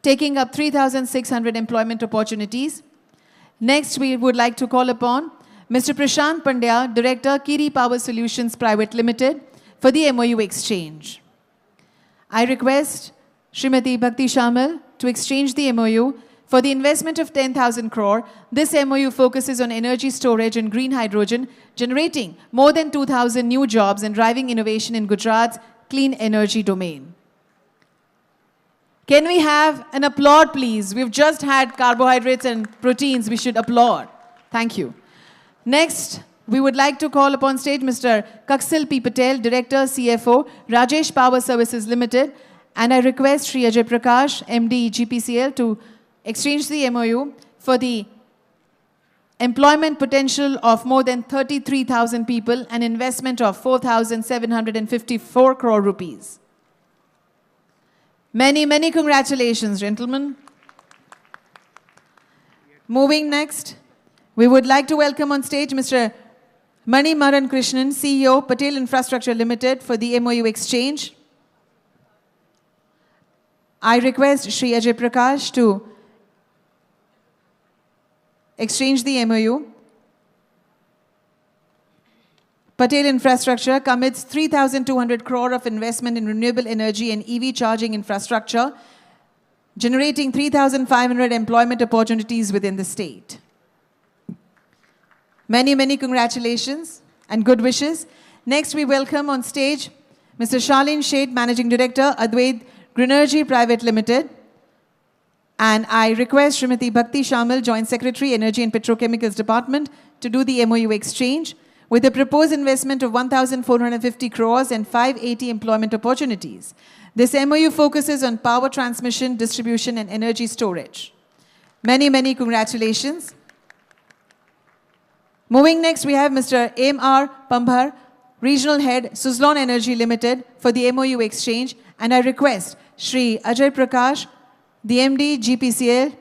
taking up 3,600 employment opportunities. Next, we would like to call upon Mr. Prashant Pandya, Director, Kiri Power Solutions Private Limited, for the MOU exchange. I request Srimati Bhakti Shamil to exchange the MOU for the investment of 10,000 crore. This MOU focuses on energy storage and green hydrogen, generating more than 2,000 new jobs and driving innovation in Gujarat's clean energy domain. Can we have an applaud, please? We've just had carbohydrates and proteins. We should applaud. Thank you. Next, we would like to call upon stage Mr. Kaksil P. Patel, Director, CFO, Rajesh Power Services Limited, and I request Shri Ajay Prakash, MD, GPCL, to exchange the MOU for the employment potential of more than 33,000 people and investment of 4,754 crore rupees. Many, many congratulations, gentlemen. Moving next, we would like to welcome on stage Mr. Mani Maran Krishnan, CEO, Patel Infrastructure Limited, for the MOU exchange. I request Shri Ajay Prakash to exchange the MOU. Patel Infrastructure commits 3,200 crore of investment in renewable energy and EV charging infrastructure, generating 3,500 employment opportunities within the state. Many, many congratulations and good wishes. Next, we welcome on stage Mr. Shalin Sheth, Managing Director, Advait Greenergy Private Limited. And I request Srimati Bhakti Shamil, Joint Secretary, Energy and Petrochemicals Department, to do the MOU exchange with a proposed investment of 1,450 crores and 580 employment opportunities. This MOU focuses on power transmission, distribution, and energy storage. Many, many congratulations. Moving next, we have Mr. M.R. Pambhar, Regional Head, Suzlon Energy Limited, for the MOU exchange, and I request Shri Ajay Prakash, the MD, GPCL,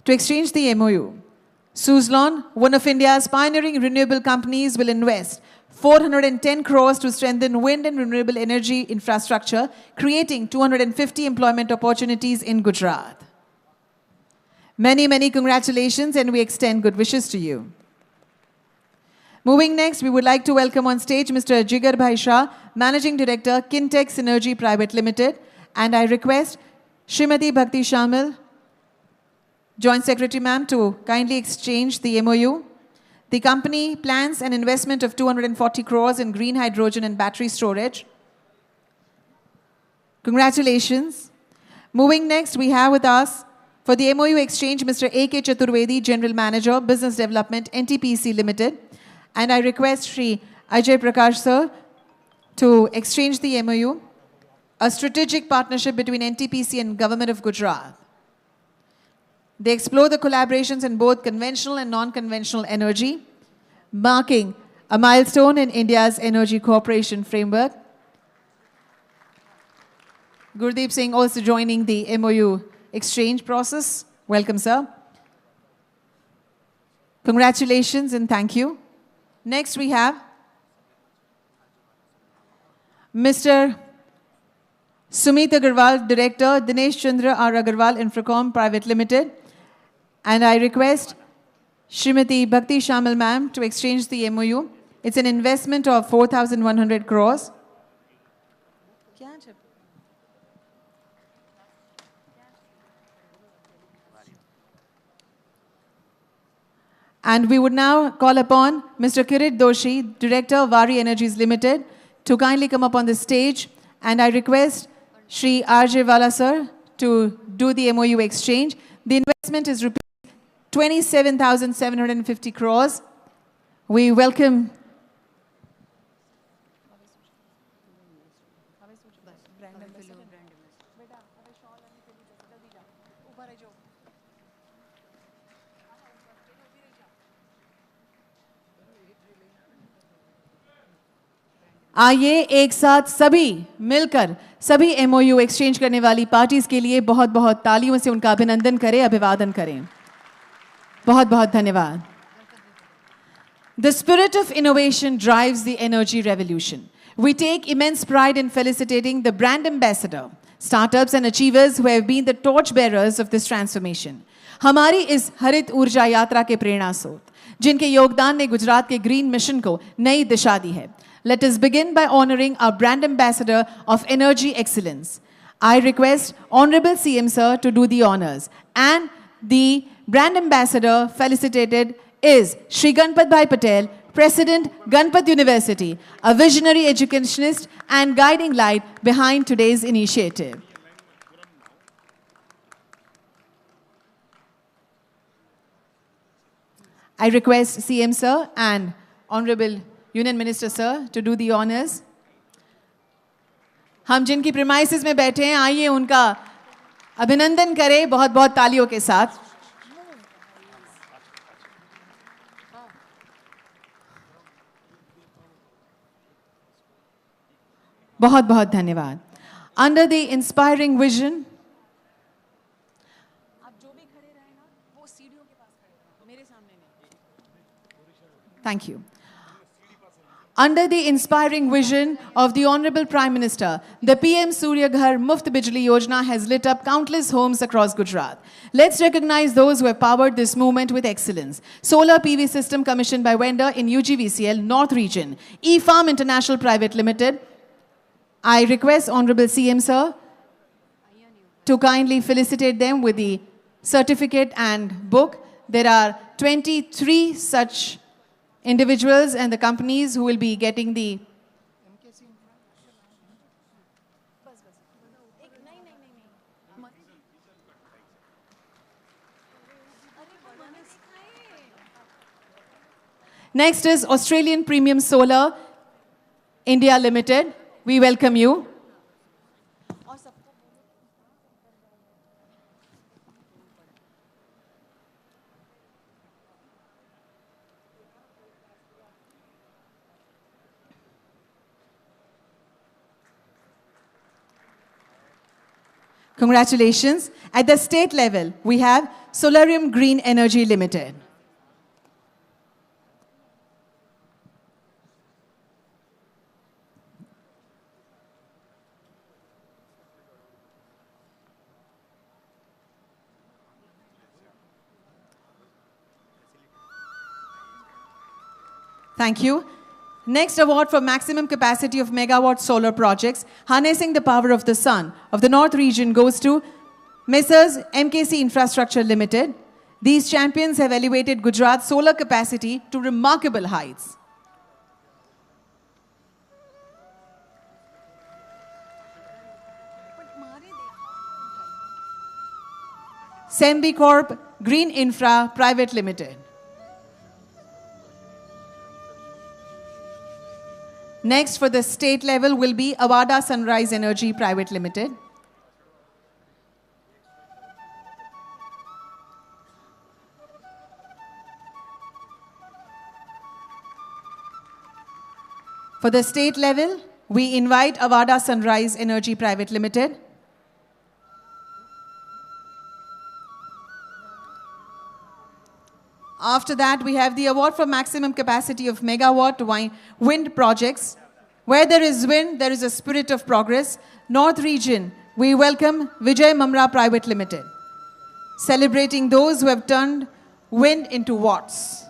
to exchange the MOU. Suzlon, one of India's pioneering renewable companies, will invest 410 crores to strengthen wind and renewable energy infrastructure, creating 250 employment opportunities in Gujarat. Many, many congratulations, and we extend good wishes to you. Moving next, we would like to welcome on stage Mr. Jigar Bhai Shah, Managing Director, Kintex Synergy Private Limited, and I request Srimati Bhakti Shamil, Joint Secretary Ma'am, to kindly exchange the MOU. The company plans an investment of 240 crores in green hydrogen and battery storage. Congratulations. Moving next, we have with us for the MOU exchange Mr. A.K. Chaturvedi, General Manager, Business Development, NTPC Limited. And I request Shri Ajay Prakash Sir to exchange the MOU, a strategic partnership between NTPC and Government of Gujarat. They explore the collaborations in both conventional and non-conventional energy, marking a milestone in India's energy cooperation framework. Gurdeep Singh also joining the MOU exchange process. Welcome, sir. Congratulations and thank you. Next, we have Mr. Sumit Agarwal, Director, Dinesh Chandra R. Agarwal Infracom Private Limited. And I request Srimati Bhakti Shamil Ma'am to exchange the MOU. It's an investment of 4,100 crores. And we would now call upon Mr. Kirit Doshi, Director of Vari Energies Limited, to kindly come up on the stage. And I request Shri R.J. Wala sir to do the MOU exchange. The investment is rupees 27,750 crores. We welcome आइए एक साथ सभी मिलकर सभी MOU exchange करने वाली parties के लिए बहुत बहुत तालियों से उनका अभिनंदन करें, अभिवादन करें. बहुत बहुत धन्यवाद. The spirit of innovation drives the energy revolution. We take immense pride in felicitating the brand ambassador, startups and achievers who have been the torchbearers of this transformation. हमारी इस हरित ऊर्जा यात्रा के प्रेरणा स्रोत, जिनके योगदान ने गुजरात के ग्रीन मिशन को नई दिशा दी है. Let us begin by honoring our brand ambassador of energy excellence. I request Honorable CM Sir to do the honors. And the brand ambassador felicitated is Shri Ganpat Bhai Patel, President, Ganpat University, a visionary educationist and guiding light behind today's initiative. I request CM Sir and Honorable Union Minister Sir to do the honors. हम जिनकी premises में बैठे हैं, आइए उनका अभिनंदन करें बहुत बहुत तालियों के साथ. बहुत बहुत धन्यवाद. Under the inspiring vision, आप जो भी खड़े रहे ना, वो सीढ़ियों के पास खड़े रहे, मेरे सामने नहीं. Thank you. Under the inspiring vision of the Honorable Prime Minister, the PM Surya Ghar Muft Bijli Yojana has lit up countless homes across Gujarat. Let's recognize those who have powered this movement with excellence. Solar PV system commissioned by vendor in UGVCL North Region, E-Farm International Private Limited. I request Honorable CM Sir to kindly felicitate them with the certificate and book. There are 23 such individuals and the companies who will be getting the Next is Australian Premium Solar India Limited. We welcome you. Congratulations. At the state level, we have Solarium Green Energy Limited. Thank you. Next award for maximum capacity of megawatt solar projects, harnessing the power of the sun of the North region goes to Messrs. MKC Infrastructure Limited. These champions have elevated Gujarat's solar capacity to remarkable heights. Sembicorp Green Infra Private Limited. Next for the state level will be Avada Sunrise Energy Private Limited. For the state level, we invite Avada Sunrise Energy Private Limited. After that, we have the award for maximum capacity of megawatt wind projects. Where there is wind, there is a spirit of progress. North region, we welcome Vijay Mamra Private Limited, celebrating those who have turned wind into watts.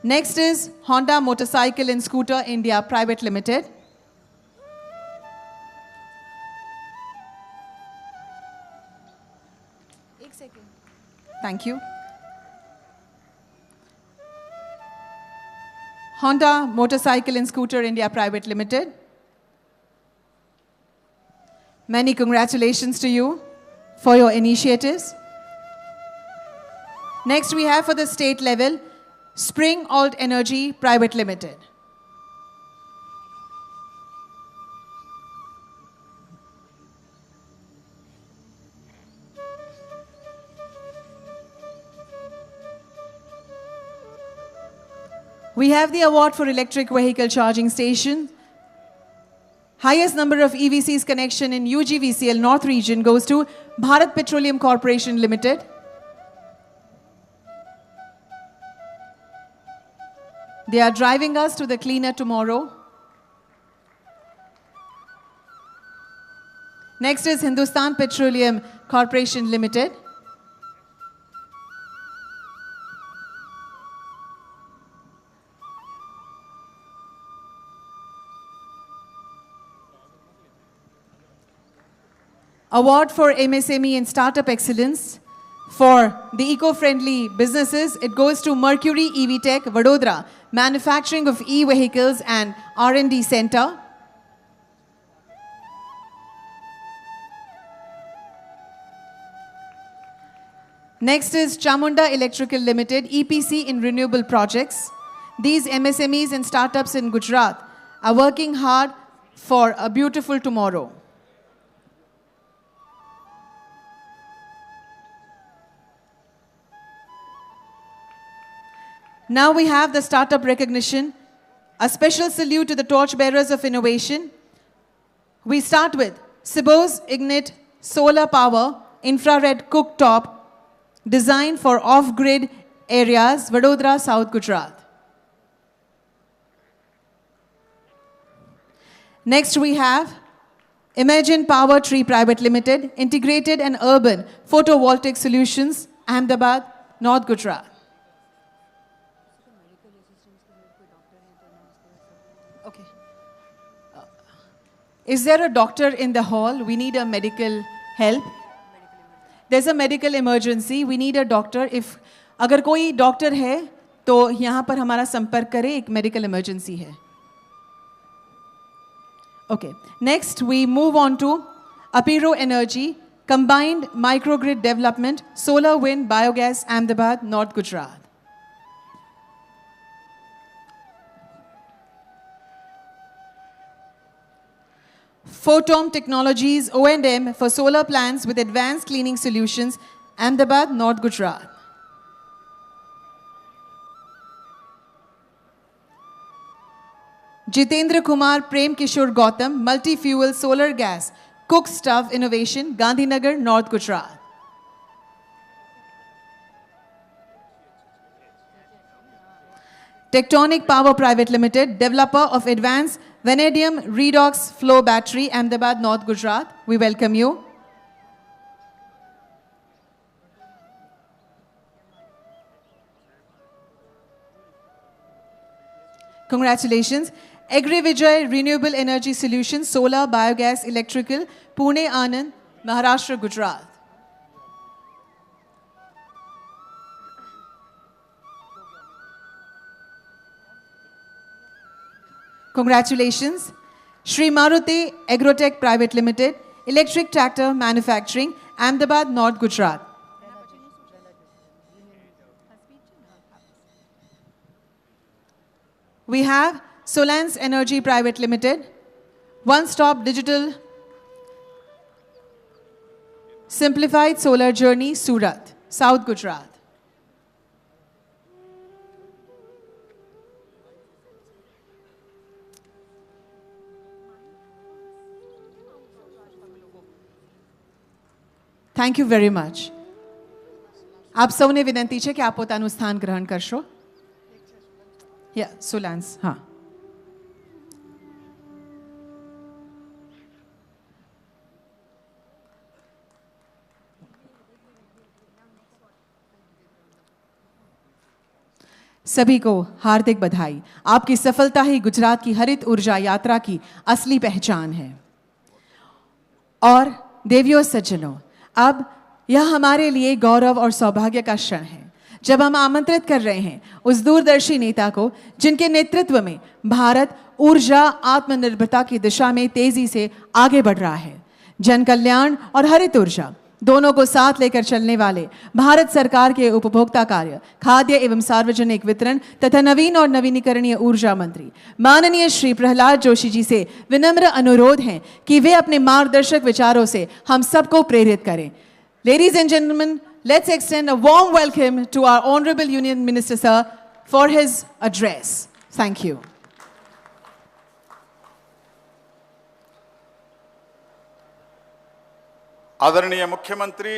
Next is Honda Motorcycle and Scooter India Private Limited. Thank you. Honda Motorcycle and Scooter India Private Limited. Many congratulations to you for your initiatives. Next we have for the state level, Spring Alt Energy Private Limited. We have the award for electric vehicle charging station. Highest number of EVCs connection in UGVCL North region goes to Bharat Petroleum Corporation Limited. They are driving us to the cleaner tomorrow. Next is Hindustan Petroleum Corporation Limited. Award for MSME and Startup Excellence for the eco-friendly businesses. It goes to Mercury EV Tech, Vadodara, manufacturing of e-vehicles and R&D center. Next is Chamunda Electrical Limited, EPC in renewable projects. These MSMEs and startups in Gujarat are working hard for a beautiful tomorrow. Now we have the startup recognition. A special salute to the torchbearers of innovation. We start with Sibos Ignite Solar Power Infrared Cooktop designed for off-grid areas, Vadodara, South Gujarat. Next we have Imagine Power Tree Private Limited, Integrated and Urban Photovoltaic Solutions, Ahmedabad, North Gujarat. Okay. Is there a doctor in the hall? We need a medical help. There's a medical emergency. We need a doctor. If अगर कोई doctor है तो यहाँ पर हमारा संपर्क करें, एक medical emergency है. Okay. Next, we move on to Apiro Energy, Combined Microgrid Development, Solar Wind Biogas, Ahmedabad, North Gujarat. Photom Technologies O&M for solar plants with advanced cleaning solutions, Ahmedabad, North Gujarat. Jitendra Kumar Prem Kishore Gautam, Multi-Fuel Solar Gas Cook Stove Innovation, Gandhinagar, North Gujarat. Tectonic Power Private Limited, developer of advanced vanadium redox flow battery, Ahmedabad, North Gujarat. We welcome you. Congratulations. Agri-Vijay Renewable Energy Solutions, Solar, Biogas, Electrical, Pune, Anand, Maharashtra, Gujarat. Congratulations. Shri Maruti Agrotech Private Limited, Electric Tractor Manufacturing, Ahmedabad, North Gujarat. We have Solans Energy Private Limited, One-Stop Digital Simplified Solar Journey, Surat, South Gujarat. Thank you very much. आप સૌને વિનંતી છે કે આપ પોતાનું સ્થાન ગ્રહણ કરશો. Yeah, Solans, हाँ. सभी को हार्दिक बधाई. आपकी सफलता ही गुजरात की हरित ऊर्जा यात्रा की असली पहचान है. और देवियों सज्जनों, अब यह हमारे लिए गौरव और सौभाग्य का क्षण है जब हम आमंत्रित कर रहे हैं उस दूरदर्शी नेता को जिनके नेतृत्व में भारत ऊर्जा आत्मनिर्भरता की दिशा में तेजी से आगे बढ़ रहा है। जन कल्याण और हरित ऊर्जा दोनों को साथ लेकर चलने वाले भारत सरकार के उपभोक्ता कार्य, खाद्य एवं सार्वजनिक वितरण तथा नवीन और नवीनीकरणीय ऊर्जा मंत्री माननीय श्री प्रहलाद जोशी जी से विनम्र अनुरोध है कि वे अपने मार्गदर्शक विचारों से हम सबको प्रेरित करें। Ladies and gentlemen, let's extend a warm welcome to our Honorable Union Minister Sir for his address. Thank you. आदरणीय मुख्यमंत्री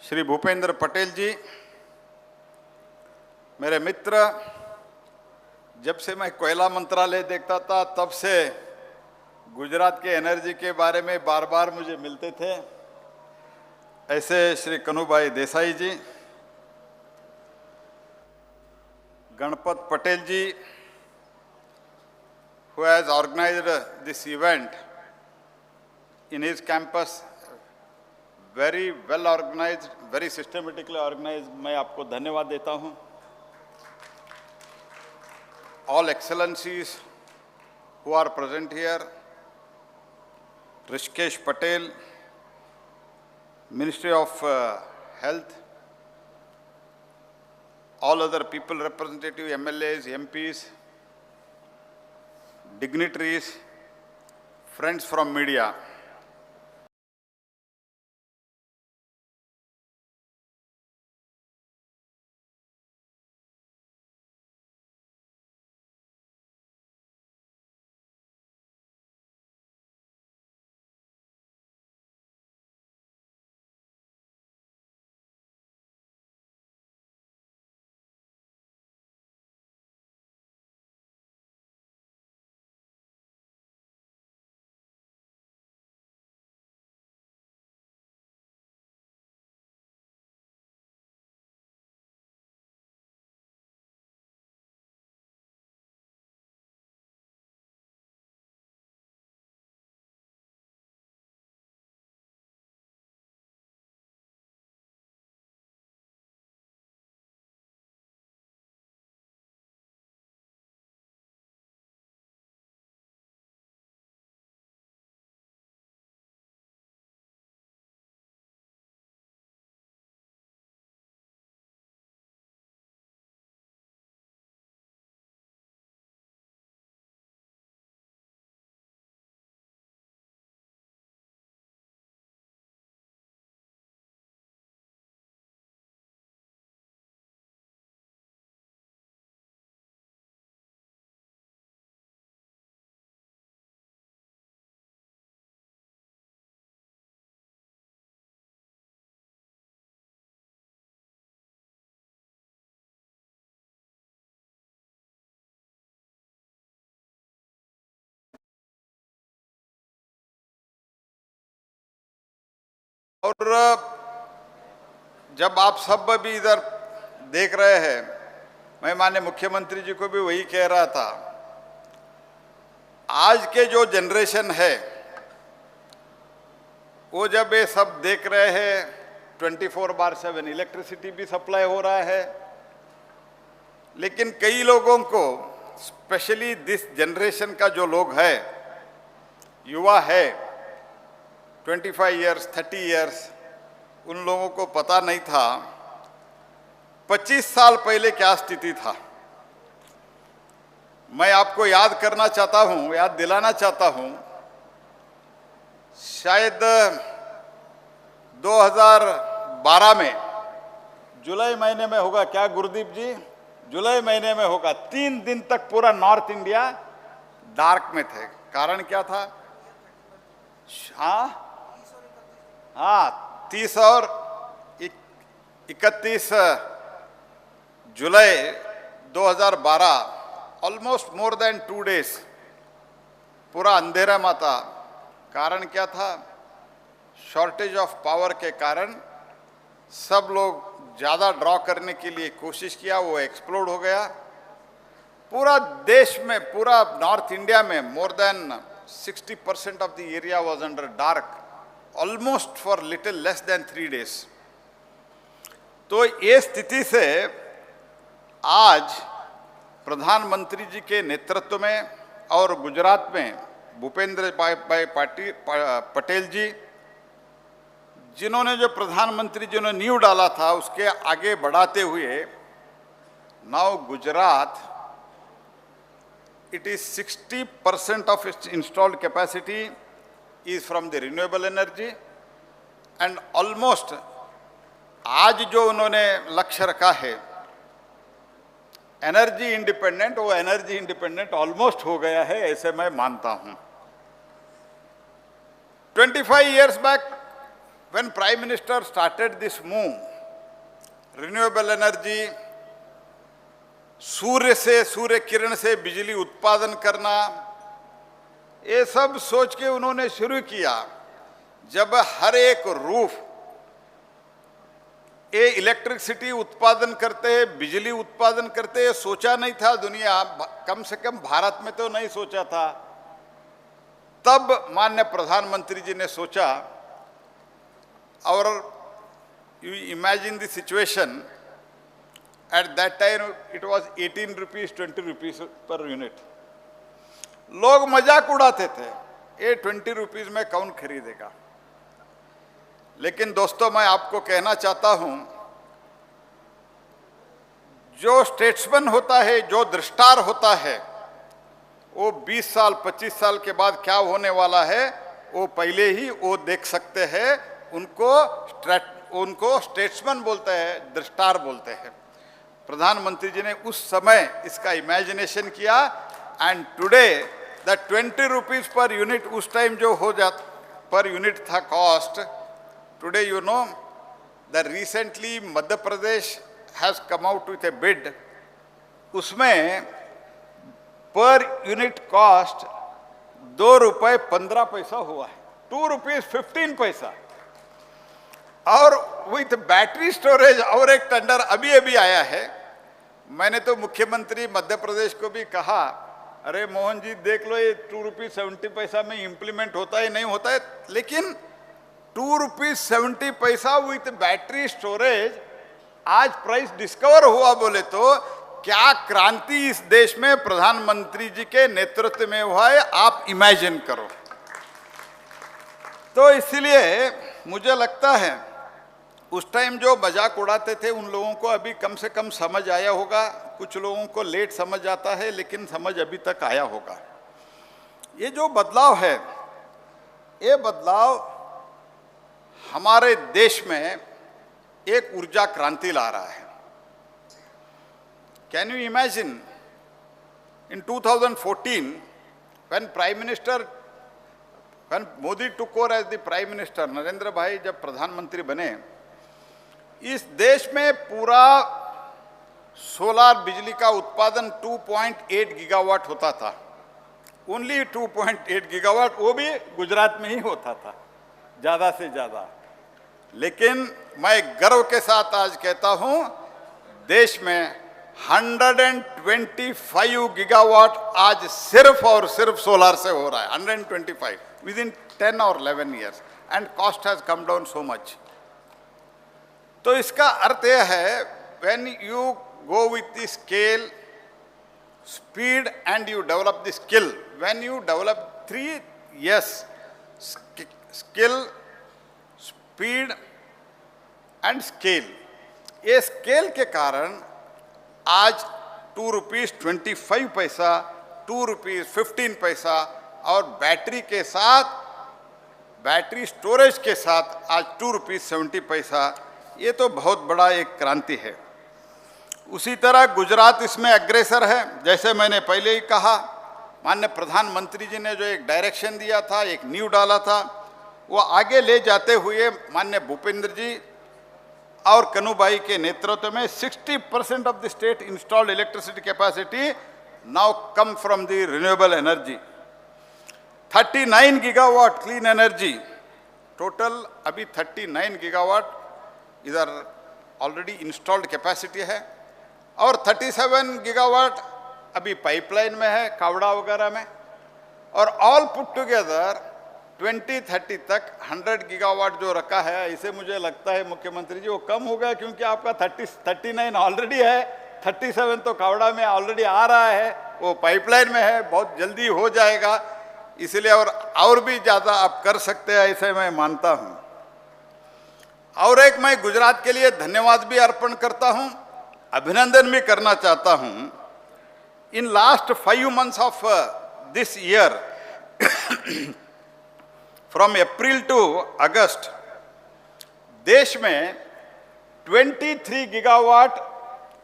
श्री भूपेंद्र पटेल जी, मेरे मित्र, जब से मैं कोयला मंत्रालय देखता था तब से गुजरात के एनर्जी के बारे में बार बार मुझे मिलते थे। ऐसे श्री कनुभाई देसाई जी, गणपत पटेल जी, who has organized this event in his campus, very well organized, very systematically organized, मैं आपको धन्यवाद देता हूँ। All excellencies who are present here, Rishikesh Patel, Ministry of Health, all other people representative, MLAs, MPs, dignitaries, friends from media. और जब आप सब भी इधर देख रहे हैं, मैं माननीय मुख्यमंत्री जी को भी वही कह रहा था, आज के जो जनरेशन है वो जब ये सब देख रहे हैं, 24/7 इलेक्ट्रिसिटी भी सप्लाई हो रहा है, लेकिन कई लोगों को, स्पेशली दिस जनरेशन का जो लोग है, युवा है, 25 इयर्स, 30 इयर्स, उन लोगों को पता नहीं था 25 साल पहले क्या स्थिति था। मैं आपको याद करना चाहता हूं, याद दिलाना चाहता हूं, शायद 2012 में जुलाई महीने में होगा क्या गुरदीप जी? जुलाई महीने में होगा। 3 दिन तक पूरा नॉर्थ इंडिया डार्क में थे। कारण क्या था? हाँ, 30 और 31 जुलाई 2012, ऑलमोस्ट मोर देन 2 डेज पूरा अंधेरा में था। कारण क्या था? शॉर्टेज ऑफ पावर के कारण सब लोग ज़्यादा ड्रॉ करने के लिए कोशिश किया, वो एक्सप्लोड हो गया। पूरा देश में, पूरा नॉर्थ इंडिया में more than 60% of the area was under dark almost for little less than 3 days. तो ये स्थिति से आज प्रधानमंत्री जी के नेतृत्व में और गुजरात में भूपेंद्र भाई पटेल जी, जिन्होंने जो प्रधानमंत्री जी ने नींव डाला था, उसके आगे बढ़ाते हुए now Gujarat, it is 60% of its installed capacity is from the renewable energy and almost आज जो उन्होंने लक्ष्य रखा है एनर्जी इंडिपेंडेंट, वो एनर्जी इंडिपेंडेंट ऑलमोस्ट हो गया है, ऐसे मैं मानता हूं। 25 years back when Prime Minister started this move, renewable energy, Surya Kiran से बिजली उत्पादन करना, ये सब सोच के उन्होंने शुरू किया। जब हर एक रूफ ये इलेक्ट्रिसिटी उत्पादन करते हैं, बिजली उत्पादन करते हैं, सोचा नहीं था दुनिया, कम से कम भारत में तो नहीं सोचा था। तब माननीय प्रधानमंत्री जी ने सोचा, और you imagine the situation, eight that time it was 18 rupees 20 rupees per unit. लोग मजाक उड़ाते थे, ये 20 रुपीज में कौन खरीदेगा। लेकिन दोस्तों, मैं आपको कहना चाहता हूं, जो स्टेट्समैन होता है, जो दृष्टार होता है, वो 20 साल 25 साल के बाद क्या होने वाला है वो पहले ही वो देख सकते हैं। उनको स्टेट्समैन बोलते हैं, दृष्टार बोलते हैं। प्रधानमंत्री जी ने उस समय इसका इमेजिनेशन किया and today the 20 rupees per unit, उस टाइम जो हो जाता पर यूनिट था cost, today you know the recently Madhya Pradesh has come out with A bid, उसमें पर यूनिट कॉस्ट 2 रुपये 15 पैसा हुआ है, 2 रुपीज 15 पैसा। और विथ बैटरी स्टोरेज और एक टेंडर अभी अभी आया है। मैंने तो मुख्यमंत्री मध्य प्रदेश को भी कहा, अरे मोहन जी देख लो, ये 2 रुपीज 70 पैसा में इम्प्लीमेंट होता है नहीं होता है, लेकिन 2 रुपीज 70 पैसा विथ बैटरी स्टोरेज आज प्राइस डिस्कवर हुआ, बोले तो क्या क्रांति इस देश में प्रधानमंत्री जी के नेतृत्व में हुआ है, आप इमेजिन करो। तो इसलिए मुझे लगता है उस टाइम जो मजाक उड़ाते थे उन लोगों को अभी कम से कम समझ आया होगा। कुछ लोगों को लेट समझ आता है, लेकिन समझ अभी तक आया होगा। ये जो बदलाव है, ये बदलाव हमारे देश में एक ऊर्जा क्रांति ला रहा है। Can you imagine in 2014 when Modi took over as the Prime Minister, Narendra भाई जब प्रधानमंत्री बने, इस देश में पूरा सोलार बिजली का उत्पादन 2.8 गीगावाट होता था। ओनली 2.8 गीगावाट, वो भी गुजरात में ही होता था ज़्यादा से ज़्यादा। लेकिन मैं गर्व के साथ आज कहता हूँ, देश में 125 गीगावाट आज सिर्फ और सिर्फ सोलार से हो रहा है। 125 विद इन 10 और 11 years and cost has come down so much. तो इसका अर्थ यह है, when you go with the scale, speed and you develop the skill, when you develop 3 yes, skill, speed and scale, ये स्केल के कारण आज 2 rupees 25 पैसा, 2 रुपीज 15 पैसा और बैटरी के साथ, बैटरी स्टोरेज के साथ आज 2 रुपीज 70 पैसा, ये तो बहुत बड़ा एक क्रांति है। उसी तरह गुजरात इसमें अग्रेसर है। जैसे मैंने पहले ही कहा, माननीय प्रधानमंत्री जी ने जो एक डायरेक्शन दिया था, एक नींव डाला था, वो आगे ले जाते हुए माननीय भूपेंद्र जी और कनुभाई के नेतृत्व में 60% of the state installed electricity capacity now come from the renewable energy. 39 gigawatt clean energy, total अभी 39 गीगावाट इधर ऑलरेडी इंस्टॉल्ड कैपेसिटी है, और 37 गीगावाट अभी पाइपलाइन में है कावड़ा वगैरह में, और ऑल पुट टुगेदर 2030 तक 100 गीगावाट जो रखा है, इसे मुझे लगता है मुख्यमंत्री जी वो कम हो गया, क्योंकि आपका 39 ऑलरेडी है, 37 तो कावड़ा में ऑलरेडी आ रहा है, वो पाइपलाइन में है, बहुत जल्दी हो जाएगा, इसलिए और भी ज़्यादा आप कर सकते हैं, ऐसे मैं मानता हूँ। और एक मैं गुजरात के लिए धन्यवाद भी अर्पण करता हूँ, अभिनंदन भी करना चाहता हूँ। In last 5 months of this year, from April to August, देश में 23 गीगावाट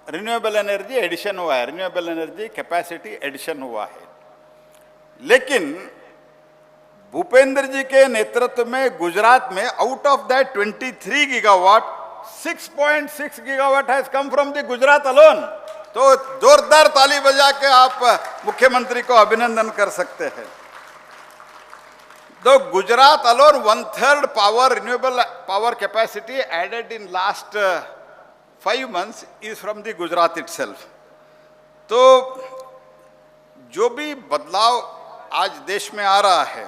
रिन्यूएबल एनर्जी एडिशन हुआ है, रिन्यूएबल एनर्जी कैपेसिटी एडिशन हुआ है। लेकिन भूपेंद्र जी के नेतृत्व में गुजरात में out of that 23 gigawatt 6.6 gigawatt has come from the Gujarat alone. तो जोरदार ताली बजा के आप मुख्यमंत्री को अभिनंदन कर सकते हैं। तो Gujarat alone 1/3 power renewable power capacity added in last 5 months is from the Gujarat itself. तो जो भी बदलाव आज देश में आ रहा है,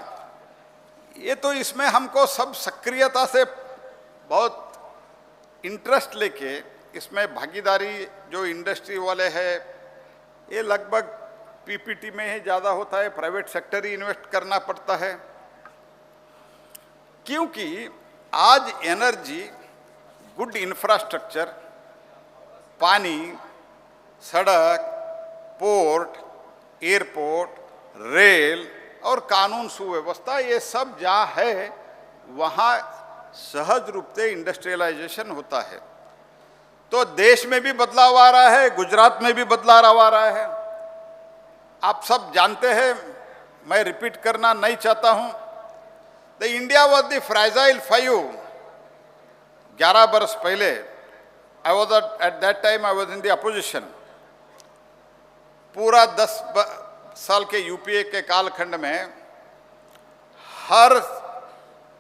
ये तो इसमें हमको सब सक्रियता से बहुत इंटरेस्ट लेके इसमें भागीदारी, जो इंडस्ट्री वाले हैं, ये लगभग पीपीटी में ही ज़्यादा होता है, प्राइवेट सेक्टर ही इन्वेस्ट करना पड़ता है, क्योंकि आज एनर्जी, गुड इंफ्रास्ट्रक्चर, पानी, सड़क, पोर्ट, एयरपोर्ट, रेल और कानून सुव्यवस्था, ये सब जहाँ है वहाँ सहज रूप से इंडस्ट्रियलाइजेशन होता है। तो देश में भी बदलाव आ रहा है, गुजरात में भी बदलाव आ रहा है। आप सब जानते हैं, मैं रिपीट करना नहीं चाहता हूँ। द इंडिया वॉज द फ्राइजाइल 5 11 बरस पहले। I was at that time I was in the opposition. पूरा 10 साल के यूपीए के कालखंड में हर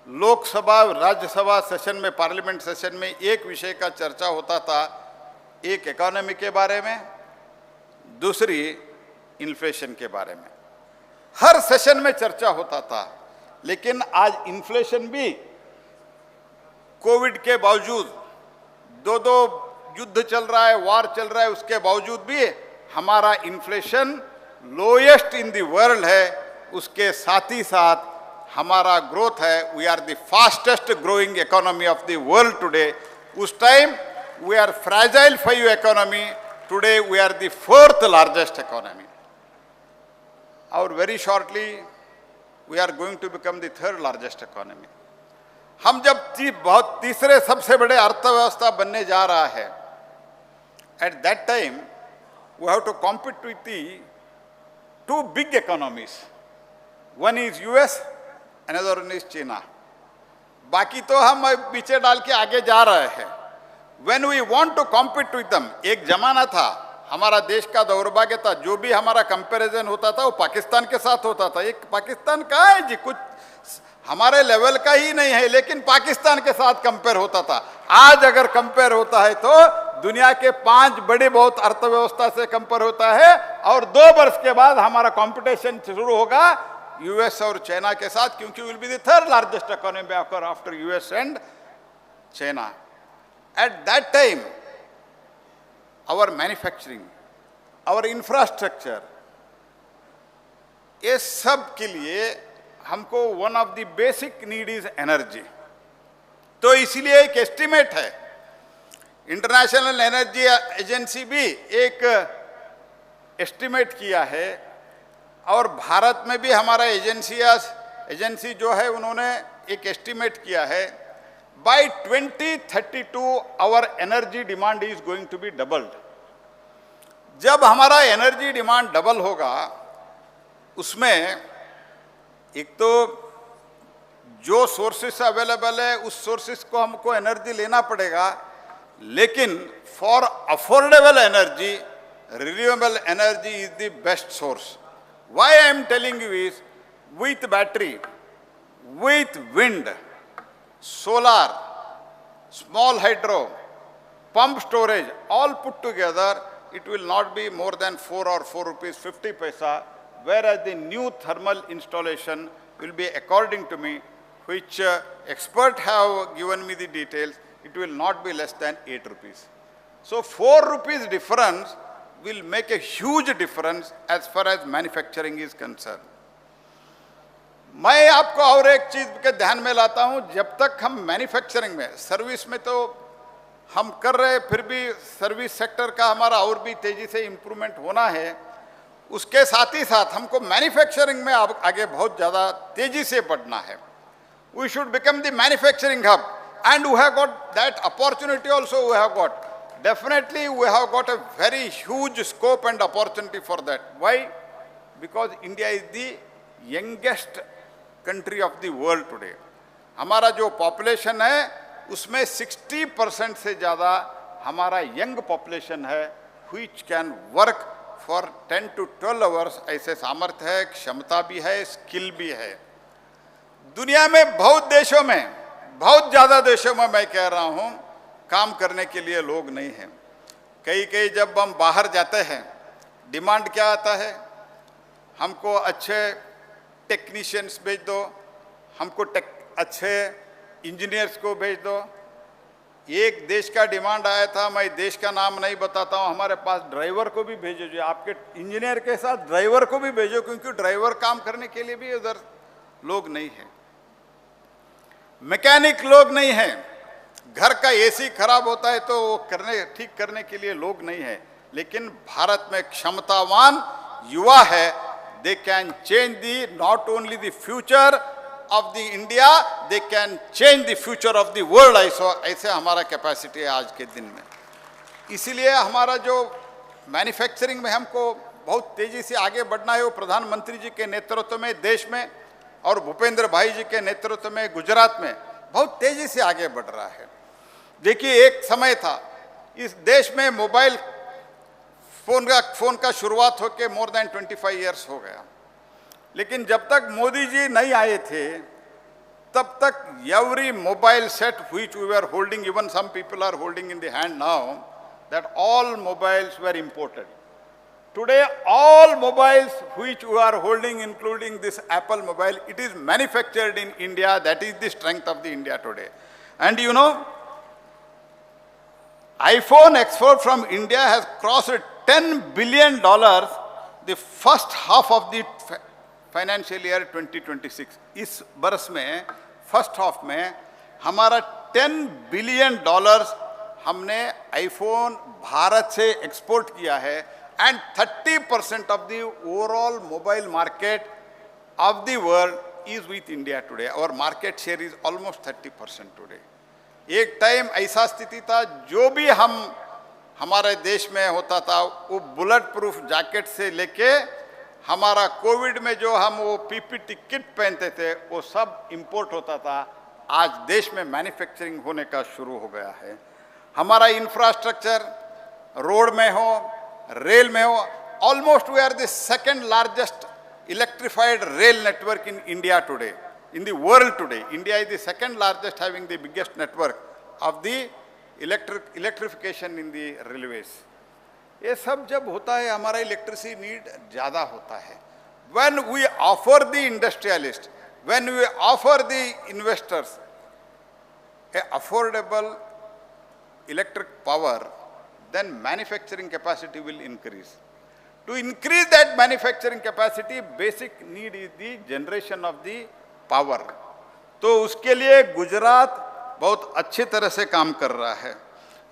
लोकसभा राज्यसभा सेशन में, पार्लियामेंट सेशन में एक विषय का चर्चा होता था, एक इकोनॉमी के बारे में, दूसरी इन्फ्लेशन के बारे में। हर सेशन में चर्चा होता था। लेकिन आज इन्फ्लेशन भी कोविड के बावजूद, दो युद्ध चल रहा है, वार चल रहा है, उसके बावजूद भी हमारा inflation lowest in the world है। उसके साथ ही साथ हमारा ग्रोथ है, we are the fastest growing economy of the world today. उस time we are fragile 5 economy, today we are the 4th largest economy, और very shortly we are going to become the 3rd largest economy. हम जब बहुत तीसरे सबसे बड़े अर्थव्यवस्था बनने जा रहा है, at that time we have to compete with the 2 big economies. One is US, another one is China. बाकी तो हम पीछे डाल के आगे जा रहे हैं। When we want to compete with them, एक जमाना था, हमारा देश का दौर्भाग्य था, जो भी हमारा कंपैरिजन होता था वो पाकिस्तान के साथ होता था। एक पाकिस्तान का है जी, कुछ हमारे लेवल का ही नहीं है, लेकिन पाकिस्तान के साथ कंपेयर होता था। आज अगर कंपेयर होता है तो दुनिया के 5 बड़े बहुत अर्थव्यवस्था से कंपेयर होता है, और 2 वर्ष के बाद हमारा कंपटीशन शुरू होगा यूएस और चाइना के साथ, क्योंकि will be the 3rd largest economy after US and China. At that time our manufacturing, our infrastructure, ये सब के लिए हमको one of the basic need is energy. तो इसलिए एक एस्टिमेट है, इंटरनेशनल एनर्जी एजेंसी भी एक एस्टिमेट किया है, और भारत में भी हमारा एजेंसी जो है उन्होंने एक एस्टिमेट किया है, by 2032 our energy demand is going to be doubled. जब हमारा एनर्जी डिमांड डबल होगा, उसमें एक तो जो सोर्सेस अवेलेबल है उस सोर्सेस को हमको एनर्जी लेना पड़ेगा, लेकिन for affordable energy renewable energy is the best source. Why I am telling you is, with battery, with wind, solar, small hydro, pump storage, all put together, it will not be more than 4 or 4 rupees 50 paisa, whereas the new thermal installation will be, according to me, which expert have given me the details, it will not be less than 8 rupees. So 4 rupees difference will make a huge difference as far as manufacturing is concerned. मैं आपको और एक चीज के ध्यान में लाता हूं, जब तक हम मैन्युफैक्चरिंग में, सर्विस में तो हम कर रहे, फिर भी सर्विस सेक्टर का हमारा और भी तेजी से इंप्रूवमेंट होना है, उसके साथ ही साथ हमको मैन्युफैक्चरिंग में आगे बहुत ज़्यादा तेजी से बढ़ना है. We should become the manufacturing hub, and we have got that opportunity also. We have got, definitely we have got a very huge scope and opportunity for that. Why? Because India is the youngest country of the world today. हमारा जो population है उसमें 60% से ज़्यादा हमारा young population है, which can work for 10 to 12 hours. ऐसे सामर्थ्य है, क्षमता भी है, स्किल भी है. दुनिया में बहुत देशों में, बहुत ज़्यादा देशों में मैं कह रहा हूँ, काम करने के लिए लोग नहीं हैं. कई जब हम बाहर जाते हैं, डिमांड क्या आता है, हमको अच्छे टेक्नीशियंस भेज दो, हमको अच्छे इंजीनियर्स को भेज दो. एक देश का डिमांड आया था, मैं देश का नाम नहीं बताता हूँ, हमारे पास ड्राइवर को भी भेजो, जो आपके इंजीनियर के साथ ड्राइवर को भी भेजो, क्योंकि ड्राइवर काम करने के लिए भी उधर लोग नहीं हैं, मैकेनिक लोग नहीं हैं, घर का एसी खराब होता है तो वो ठीक करने के लिए लोग नहीं हैं. लेकिन भारत में क्षमतावान युवा है. They can change not only the future of the India, they can change the future of the world. ऐसे हमारा कैपेसिटी है आज के दिन में. इसीलिए हमारा जो मैन्युफैक्चरिंग में हमको बहुत तेजी से आगे बढ़ना है, वो प्रधानमंत्री जी के नेतृत्व में देश में और भूपेंद्र भाई जी के नेतृत्व में गुजरात में बहुत तेजी से आगे बढ़ रहा है. देखिए, एक समय था इस देश में मोबाइल फोन का शुरुआत होके मोर देन 25 इयर्स हो गया. लेकिन जब तक मोदी जी नहीं आए थे, तब तक every mobile set which we are holding, even some people are holding in the hand now, that all mobiles were imported. Today, all mobiles which we are holding, including this Apple mobile, it is manufactured in India. That is the strength of the India today. And you know, iPhone export from India has crossed $10 billion the first half of the financial year 2026. इस बरस में first half में हमारा $10 billion हमने iPhone Bharat से export किया है. And 30% of the overall mobile market of the world is with India today. Our market share is almost 30% today. एक टाइम ऐसा स्थिति था, जो भी हमारे देश में होता था, वो बुलेट प्रूफ जैकेट से लेके हमारा कोविड में जो हम वो पीपीटी किट पहनते थे, वो सब इंपोर्ट होता था. आज देश में मैन्युफैक्चरिंग होने का शुरू हो गया है. हमारा इंफ्रास्ट्रक्चर रोड में हो, रेल में हो, almost we are the second largest electrified rail network in India today, in the world today. India is the second largest, having the biggest network of the electrification in the railways. ये सब जब होता है, हमारा electricity need ज़्यादा होता है. When we offer the industrialist, when we offer the investors a affordable electric power, then manufacturing capacity will increase. To increase that manufacturing capacity, basic need is the generation of the power. तो उसके लिए गुजरात बहुत अच्छी तरह से काम कर रहा है.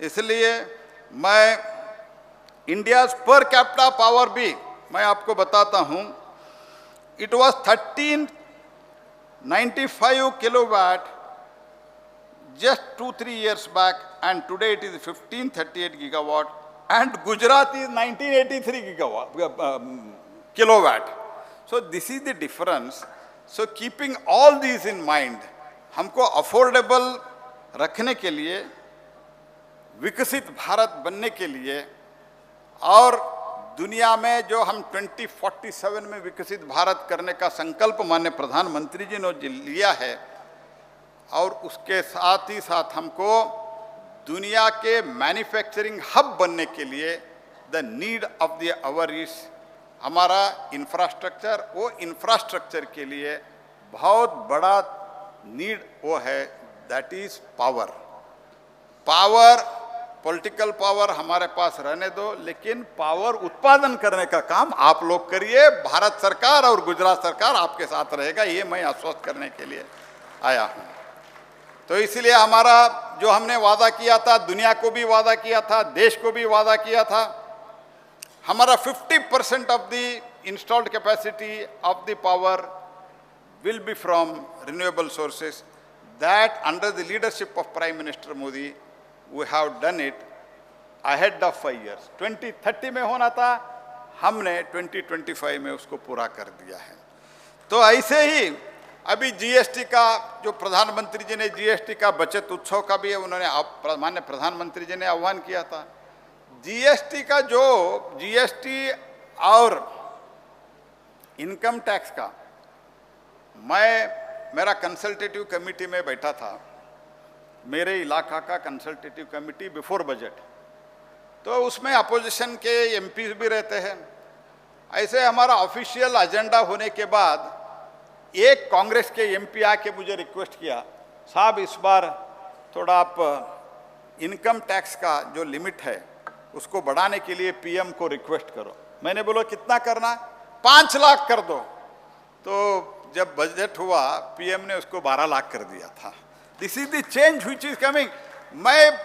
इसलिए मैं इंडियाज पर कैपिटा पावर भी मैं आपको बताता हूँ. It was 1395 kilowatt just 2-3 years back, and today it is 1538 gigawatt, and Gujarat is 1983 kilowatt. So this is the difference. So keeping all these in mind, हमको affordable रखने के लिए, विकसित भारत बनने के लिए, और दुनिया में जो हम 2047 में विकसित भारत करने का संकल्प माननीय प्रधानमंत्री जी ने लिया है, और उसके साथ ही साथ हमको दुनिया के मैन्युफैक्चरिंग हब बनने के लिए the need of the our is हमारा इंफ्रास्ट्रक्चर. वो इंफ्रास्ट्रक्चर के लिए बहुत बड़ा नीड वो है, that is power. Power, political power हमारे पास रहने दो, लेकिन पावर उत्पादन करने का काम आप लोग करिए। भारत सरकार और गुजरात सरकार आपके साथ रहेगा, ये मैं आश्वस्त करने के लिए आया हूं। तो इसलिए हमारा जो हमने वादा किया था, दुनिया को भी वादा किया था, देश को भी वादा किया था, हमारा 50% of the installed capacity of the power will be from renewable sources. That under the leadership of Prime Minister Modi, we have done it ahead of 5 years. 2030 में होना था, हमने 2025 में उसको पूरा कर दिया है। तो ऐसे ही अभी जीएसटी का जो प्रधानमंत्री जी ने जीएसटी का बचत उत्सव का भी उन्होंने माननीय प्रधानमंत्री जी ने आह्वान किया था। जीएसटी का जो जीएसटी और इनकम टैक्स का मेरा कंसल्टेटिव कमेटी में बैठा था, मेरे इलाका का कंसल्टेटिव कमेटी बिफोर बजट, तो उसमें अपोजिशन के एमपी भी रहते हैं। ऐसे हमारा ऑफिशियल एजेंडा होने के बाद एक कांग्रेस के एमपी आके मुझे रिक्वेस्ट किया, साहब इस बार थोड़ा आप इनकम टैक्स का जो लिमिट है उसको बढ़ाने के लिए पीएम को रिक्वेस्ट करो। मैंने बोला कितना करना? 5 लाख कर दो। तो जब बजट हुआ, पीएम ने उसको 12 लाख कर दिया था। This is the change which is coming. मैं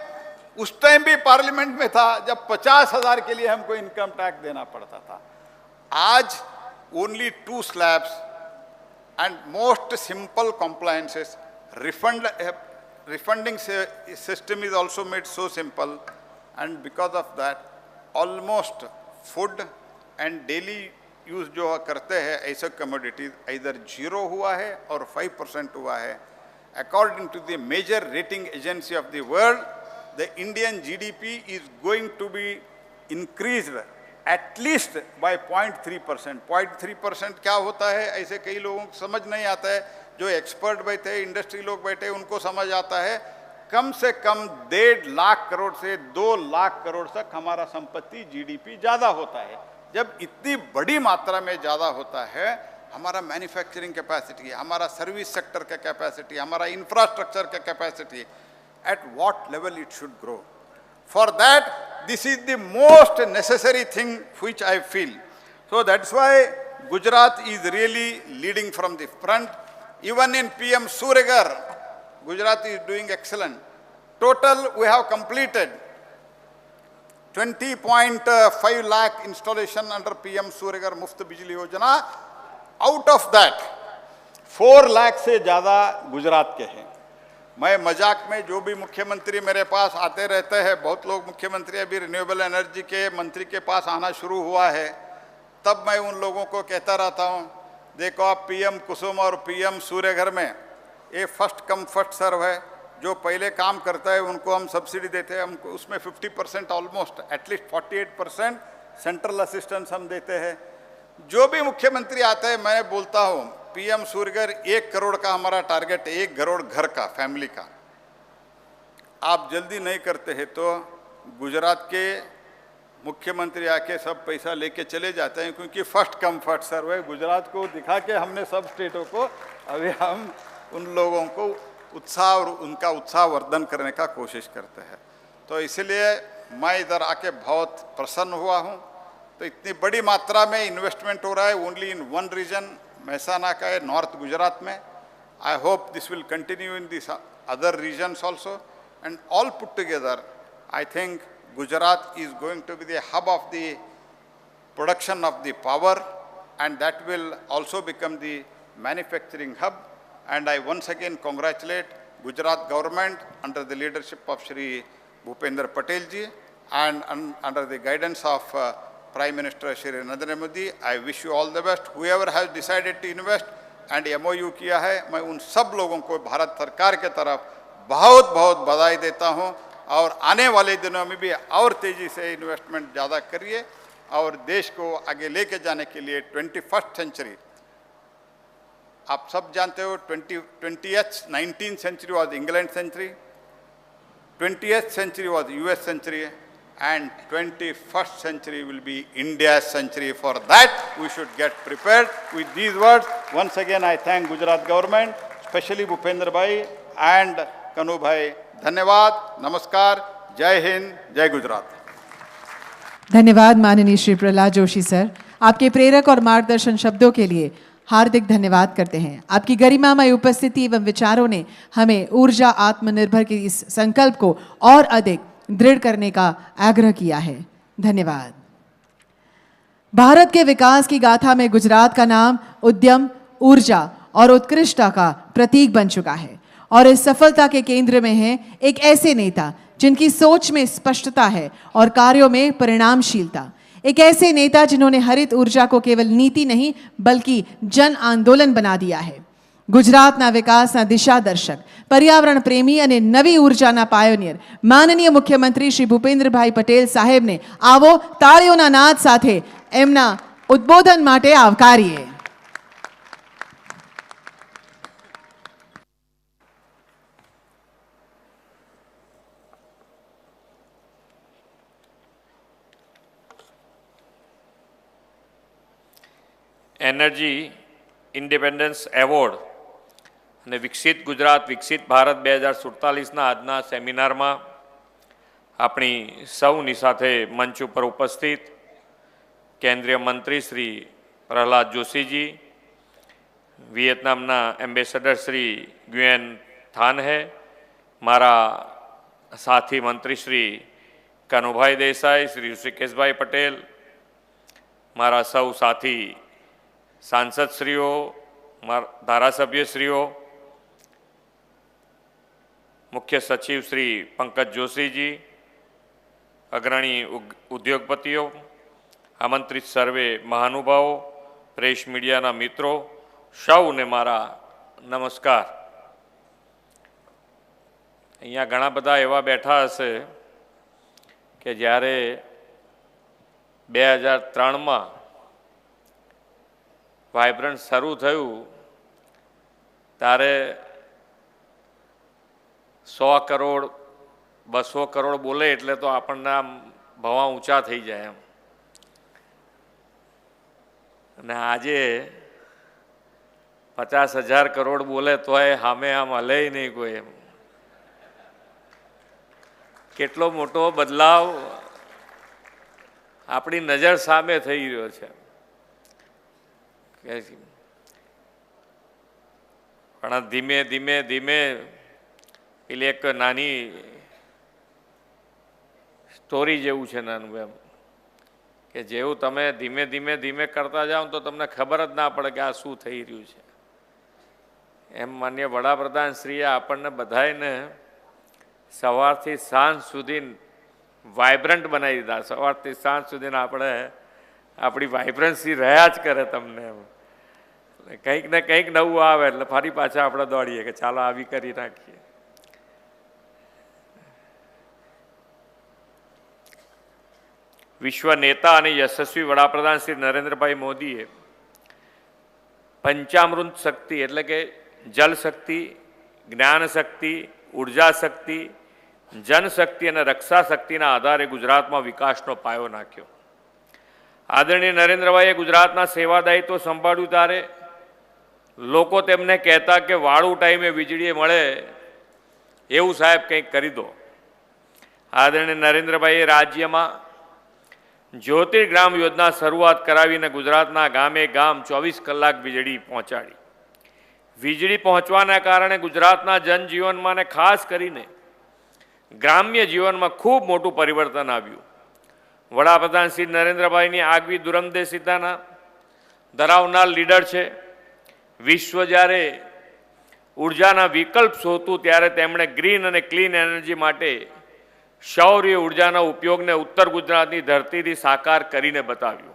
उस टाइम भी पार्लियामेंट में था जब 50,000 के लिए हमको इनकम टैक्स देना पड़ता था। आज only 2 slabs and most simple compliances, refunding system is also made so simple, and because of that almost food and daily use जो करते हैं ऐसे कमोडिटीज इधर 0 हुआ है और 5% हुआ है। According to the major rating agency of the world, the Indian GDP is going to be increased at least by 0.3%। 0.3% क्या होता है ऐसे कई लोगों को समझ नहीं आता है। जो एक्सपर्ट बैठे, इंडस्ट्री लोग बैठे, उनको समझ आता है। कम से कम 1.5 लाख करोड़ से 2 लाख करोड़ तक हमारा संपत्ति जीडीपी ज़्यादा होता है। जब इतनी बड़ी मात्रा में ज़्यादा होता है, हमारा मैन्युफैक्चरिंग कैपेसिटी, हमारा सर्विस सेक्टर का कैपेसिटी, हमारा इंफ्रास्ट्रक्चर का capacity, at what level it should grow. For that this is the most necessary thing which I feel. So that's why Gujarat is really leading from the front. Even in PM Suryaghar, Gujarat is doing excellent. Total we have completed 20.5 lakh installation under PM Suryaghar Muft Bijli योजना। Out of that 4 lakh से ज़्यादा गुजरात के हैं। मैं मजाक में, जो भी मुख्यमंत्री मेरे पास आते रहते हैं, बहुत लोग मुख्यमंत्री अभी रिन्यूएबल एनर्जी के मंत्री के पास आना शुरू हुआ है, तब मैं उन लोगों को कहता रहता हूँ, देखो आप पीएम कुसुम और पीएम सूर्यघर में ये फर्स्ट कम फर्स्ट सर्व है। जो पहले काम करता है उनको हम सब्सिडी देते हैं, हमको उसमें 50% ऑलमोस्ट, एटलीस्ट 48% सेंट्रल असिस्टेंस हम देते हैं। जो भी मुख्यमंत्री आते हैं मैं बोलता हूँ, पीएम सूर्यघर 1 करोड़ का हमारा टारगेट है, 1 करोड़ घर का, फैमिली का। आप जल्दी नहीं करते हैं तो गुजरात के मुख्यमंत्री आके सब पैसा लेके चले जाते हैं, क्योंकि फर्स्ट कम फर्स्ट सर्व है। गुजरात को दिखा के हमने सब स्टेटों को, अभी हम उन लोगों को उत्साह और उनका उत्साह वर्धन करने का कोशिश करते हैं। तो इसलिए मैं इधर आके बहुत प्रसन्न हुआ हूँ। तो इतनी बड़ी मात्रा में इन्वेस्टमेंट हो रहा है only in one region, Mehsana का है, नॉर्थ गुजरात में। I hope this will continue in this other regions also, and all put together I think Gujarat is going to be the hub of the production of the power, and that will also become the manufacturing hub. And I once again congratulate Gujarat government under the leadership of Shri Bhupendra Patel ji and under the guidance of Prime Minister Shri Narendra Modi. I wish you all the best. Whoever has decided to invest and MOU किया है, मैं उन सब लोगों को भारत सरकार के तरफ बहुत बहुत बधाई देता हूं, और आने वाले दिनों में भी और तेजी से इन्वेस्टमेंट ज़्यादा करिए और देश को आगे लेके जाने के लिए 21st सेंचुरी, आप सब जानते हो 19th century was England century, 20th century was US century, and 21st century will be India's century. For that, we should get prepared. With these words, once again, I thank Gujarat government, especially Bhupendra Bhai and Kanu Bhai. Dhanyavad, Namaskar, Jai Hind, Jai Gujarat. धन्यवाद माननीय Shri Prahlad Joshi sir, आपके प्रेरक और मार्गदर्शन शब्दों के लिए हार्दिक धन्यवाद करते हैं। आपकी गरिमामय उपस्थिति एवं विचारों ने हमें ऊर्जा आत्मनिर्भर के इस संकल्प को और अधिक दृढ़ करने का आग्रह किया है। धन्यवाद। भारत के विकास की गाथा में गुजरात का नाम उद्यम, ऊर्जा और उत्कृष्टता का प्रतीक बन चुका है और इस सफलता के केंद्र में है एक ऐसे नेता जिनकी सोच में स्पष्टता है और कार्यों में परिणामशीलता। एक ऐसे नेता जिन्होंने हरित ऊर्जा को केवल नीति नहीं बल्कि जन आंदोलन बना दिया है। गुजरातना विकासना दिशा दर्शक, पर्यावरण प्रेमी અને નવી ઊર્જાના પાયોનિયર માનનીય મુખ્યમંત્રી શ્રી ભૂપેન્દ્રભાઈ પટેલ સાહેબને આવો તાળીઓના નાદ સાથે એમના ઉદ્બોધન માટે આવકારીએ। એનર્જી ઇન્ડિપેન્ડન્સ એવોર્ડ અને વિકસિત ગુજરાત વિકસિત ભારત 2047ના આજના સેમિનારમાં આપણી સૌની સાથે મંચ ઉપર ઉપસ્થિત કેન્દ્રીય મંત્રી શ્રી પ્રહલાદ જોશીજી, વિયેતનામના એમ્બેસેડર શ્રી ગ્યુએન થાન હે, મારા સાથી મંત્રી શ્રી કનુભાઈ દેસાઈ, શ્રી ઋષિકેશભાઈ પટેલ, મારા સૌ સાથી સાંસદશ્રીઓ, ધારાસભ્યશ્રીઓ, मुख्य सचिव श्री पंकज जोशी जी, अग्रणी उद्योगपतियों, आमंत्रित सर्वे महानुभावों, प्रेस मीडिया मित्रों, सौने मारा नमस्कार। अहींया घणा बधा एवा बैठा हशे के ज्यारे 2003 में वाइब्रंट शुरू थयुं त्यारे 100 करोड़ 200 करोड़ बोले एटले तो आपणने आम भवा ऊंचा थई जाय एम। अने आजे 50,000 करोड़ बोले तो हामे आम हले नहीं कोई एम। केटलो मोटो बदलाव आपणी नजर सामे थई रह्यो छे। पण धीमे धीमे धीमे એટલે એક નાની સ્ટોરી જેવું છે નાનું એમ કે જેવું તમે ધીમે ધીમે ધીમે કરતા જાઓ તો તમને ખબર જ ના પડે કે આ શું થઈ રહ્યું છે। એમ માન્ય વડાપ્રધાનશ્રીએ આપણને બધાને સવારથી સાંજ સુધી વાઇબ્રન્ટ બનાવી દીધા। સવારથી સાંજ સુધી આપણે આપણી વાઇબ્રન્સી રહ્યા જ કરે તમને એમ। કંઈક ને કંઈક નવું આવે એટલે ફરી પાછા આપણે દોડીએ કે ચાલો આવી કરી નાખીએ। विश्व नेता और यशस्वी वडाप्रधान श्री नरेन्द्रभाई मोदीए पंचामृत शक्ति एटले के जल शक्ति, ज्ञान शक्ति, ऊर्जा शक्ति, जनशक्ति और रक्षा शक्ति आधारे गुजरात में विकास पायो नाख्यो। आदरणीय नरेन्द्रभाई गुजरातना सेवादायित्व संभाळ्युं त्यारे लोको तेमने कहता कि वाळू टाइमे वीजળી मळे एवुं साहेब कंईक करी दो। आदरणीय नरेन्द्रभाई राज्य में ज्योतिर्ग्राम योजना शुरुआत करावीने गुजरातना गामे गाम 24 कलाक वीजળી पहोंचाड़ी। वीजળી पहोंचवाना कारणे गुजरातना जनजीवन में खास करीने ग्राम्य जीवन में खूब मोटुं परिवर्तन आव्युं। वडाप्रधान श्री नरेन्द्रभाईनी आगवी दूरंदेशिताना धरावनार लीडर छे। विश्व ज्यारे ऊर्जाना विकल्प शोधतुं त्यारे तेमणे ग्रीन अने क्लीन एनर्जी माटे सौर्य ऊर्जाना उपयोगने उत्तर गुजरातनी धरतीथी साकार करीने बताव्युं।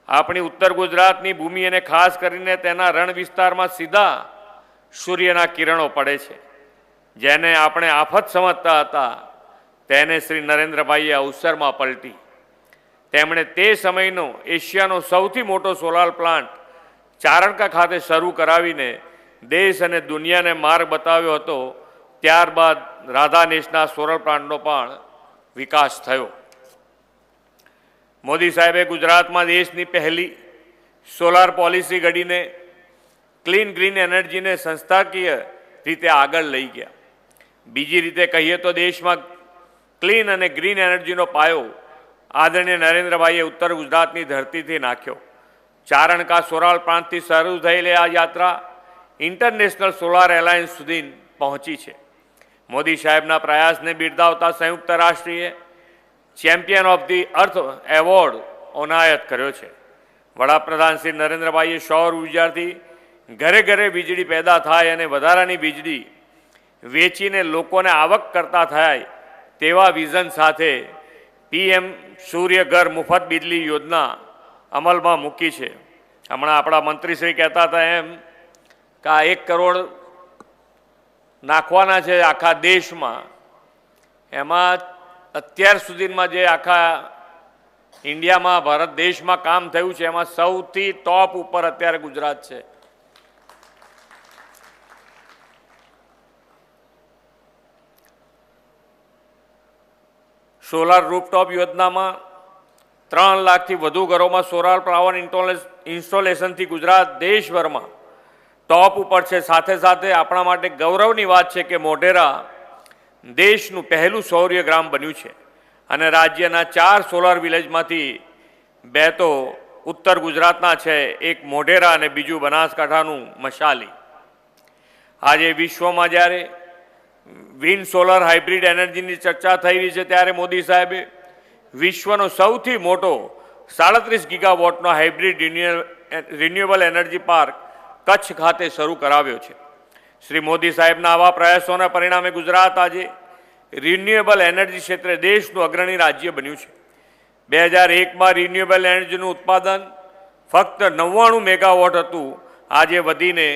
आपणी उत्तर गुजरातनी भूमि अने खास करीने तेना रण विस्तारमां सीधा सूर्यना किरणो पड़े छे। जेने आपणे आफत समजता हता तेने श्री नरेन्द्रभाईए अवसरमां पलटी। तेमणे ते समयनो एशियानो सौथी मोटो सोलार प्लांट चारणका खाते शरू करावीने देश अने दुनियाने मार्ग बताव्यो हतो। त्यारबाद राधानेशना सोलर प्लांटनो पण विकास थयो। મોદી સાહેબે ગુજરાતમાં દેશની પહેલી સોલાર પોલિસી ઘડીને ક્લીન ગ્રીન એનર્જીને સંસ્થાકીય રીતે આગળ લઈ ગયા. બીજી રીતે કહીએ તો દેશમાં ક્લીન અને ગ્રીન એનર્જીનો પાયો આદરણીય નરેન્દ્રભાઈએ ઉત્તર ગુજરાતની ધરતીથી નાખ્યો. ચારણકા સોરાળ પ્રાંતથી શરૂ થયેલી આ યાત્રા ઇન્ટરનેશનલ સોલાર એલાયન્સ સુધી પહોંચી છે. મોદી સાહેબના પ્રયાસને બિરદાવતા સંયુક્ત રાષ્ટ્રીય champion of the earth award એનાયત કર્યો છે. વડાપ્રધાન શ્રી નરેન્દ્રભાઈએ સૌર ઉર્જાથી ઘરે ઘરે વીજળી પેદા થાય અને વધારાની વીજળી વેચીને લોકોને આવક કરતા થાય તેવા વિઝન સાથે PM સૂર્ય ઘર મુફત બિજલી યોજના અમલમાં મૂકી છે. હમણાં આપણા મંત્રીશ્રી કહેતા હતા એમ કે આ 1 કરોડ નાખવાના છે આખા દેશમાં. એમાં અત્યાર સુધીમાં જે આખા ઇન્ડિયામાં ભારત દેશમાં કામ થયું છે એમાં સૌથી ટોપ ઉપર અત્યારે ગુજરાત છે. સોલાર રૂફટોપ યોજનામાં 3 લાખથી વધુ ઘરોમાં સોલાર પાવર ઇન્સ્ટોલેશનથી ગુજરાત દેશભરમાં ટોપ ઉપર છે. સાથે સાથે આપણા માટે ગૌરવની વાત છે કે મોઢેરા દેશનું પહેલું સૌર્ય ગ્રામ બન્યું છે અને રાજ્યના 4 સોલાર વિલેજમાંથી 2 તો ઉત્તર ગુજરાતના છે, એક મોઢેરા અને બીજું બનાસકાંઠાનું મશાલી. આજે વિશ્વમાં જ્યારે વિન્ડ સોલર હાઇબ્રિડ એનર્જીની ચર્ચા થઈ રહી છે ત્યારે મોદી સાહેબે વિશ્વનો સૌથી મોટો 37 ગીગાવોટનો hybrid renewable energy park Kutch ખાતે શરૂ કરાવ્યો છે. શ્રી મોદી સાહેબના આવા પ્રયાસોના પરિણામે ગુજરાત આજે રિન્યુએબલ એનર્જી ક્ષેત્રે દેશનું અગ્રણી રાજ્ય બન્યું છે. 2001માં રિન્યુએબલ એનર્જીનું ઉત્પાદન ફક્ત 99 મેગાવોટ હતું, આજે વધીને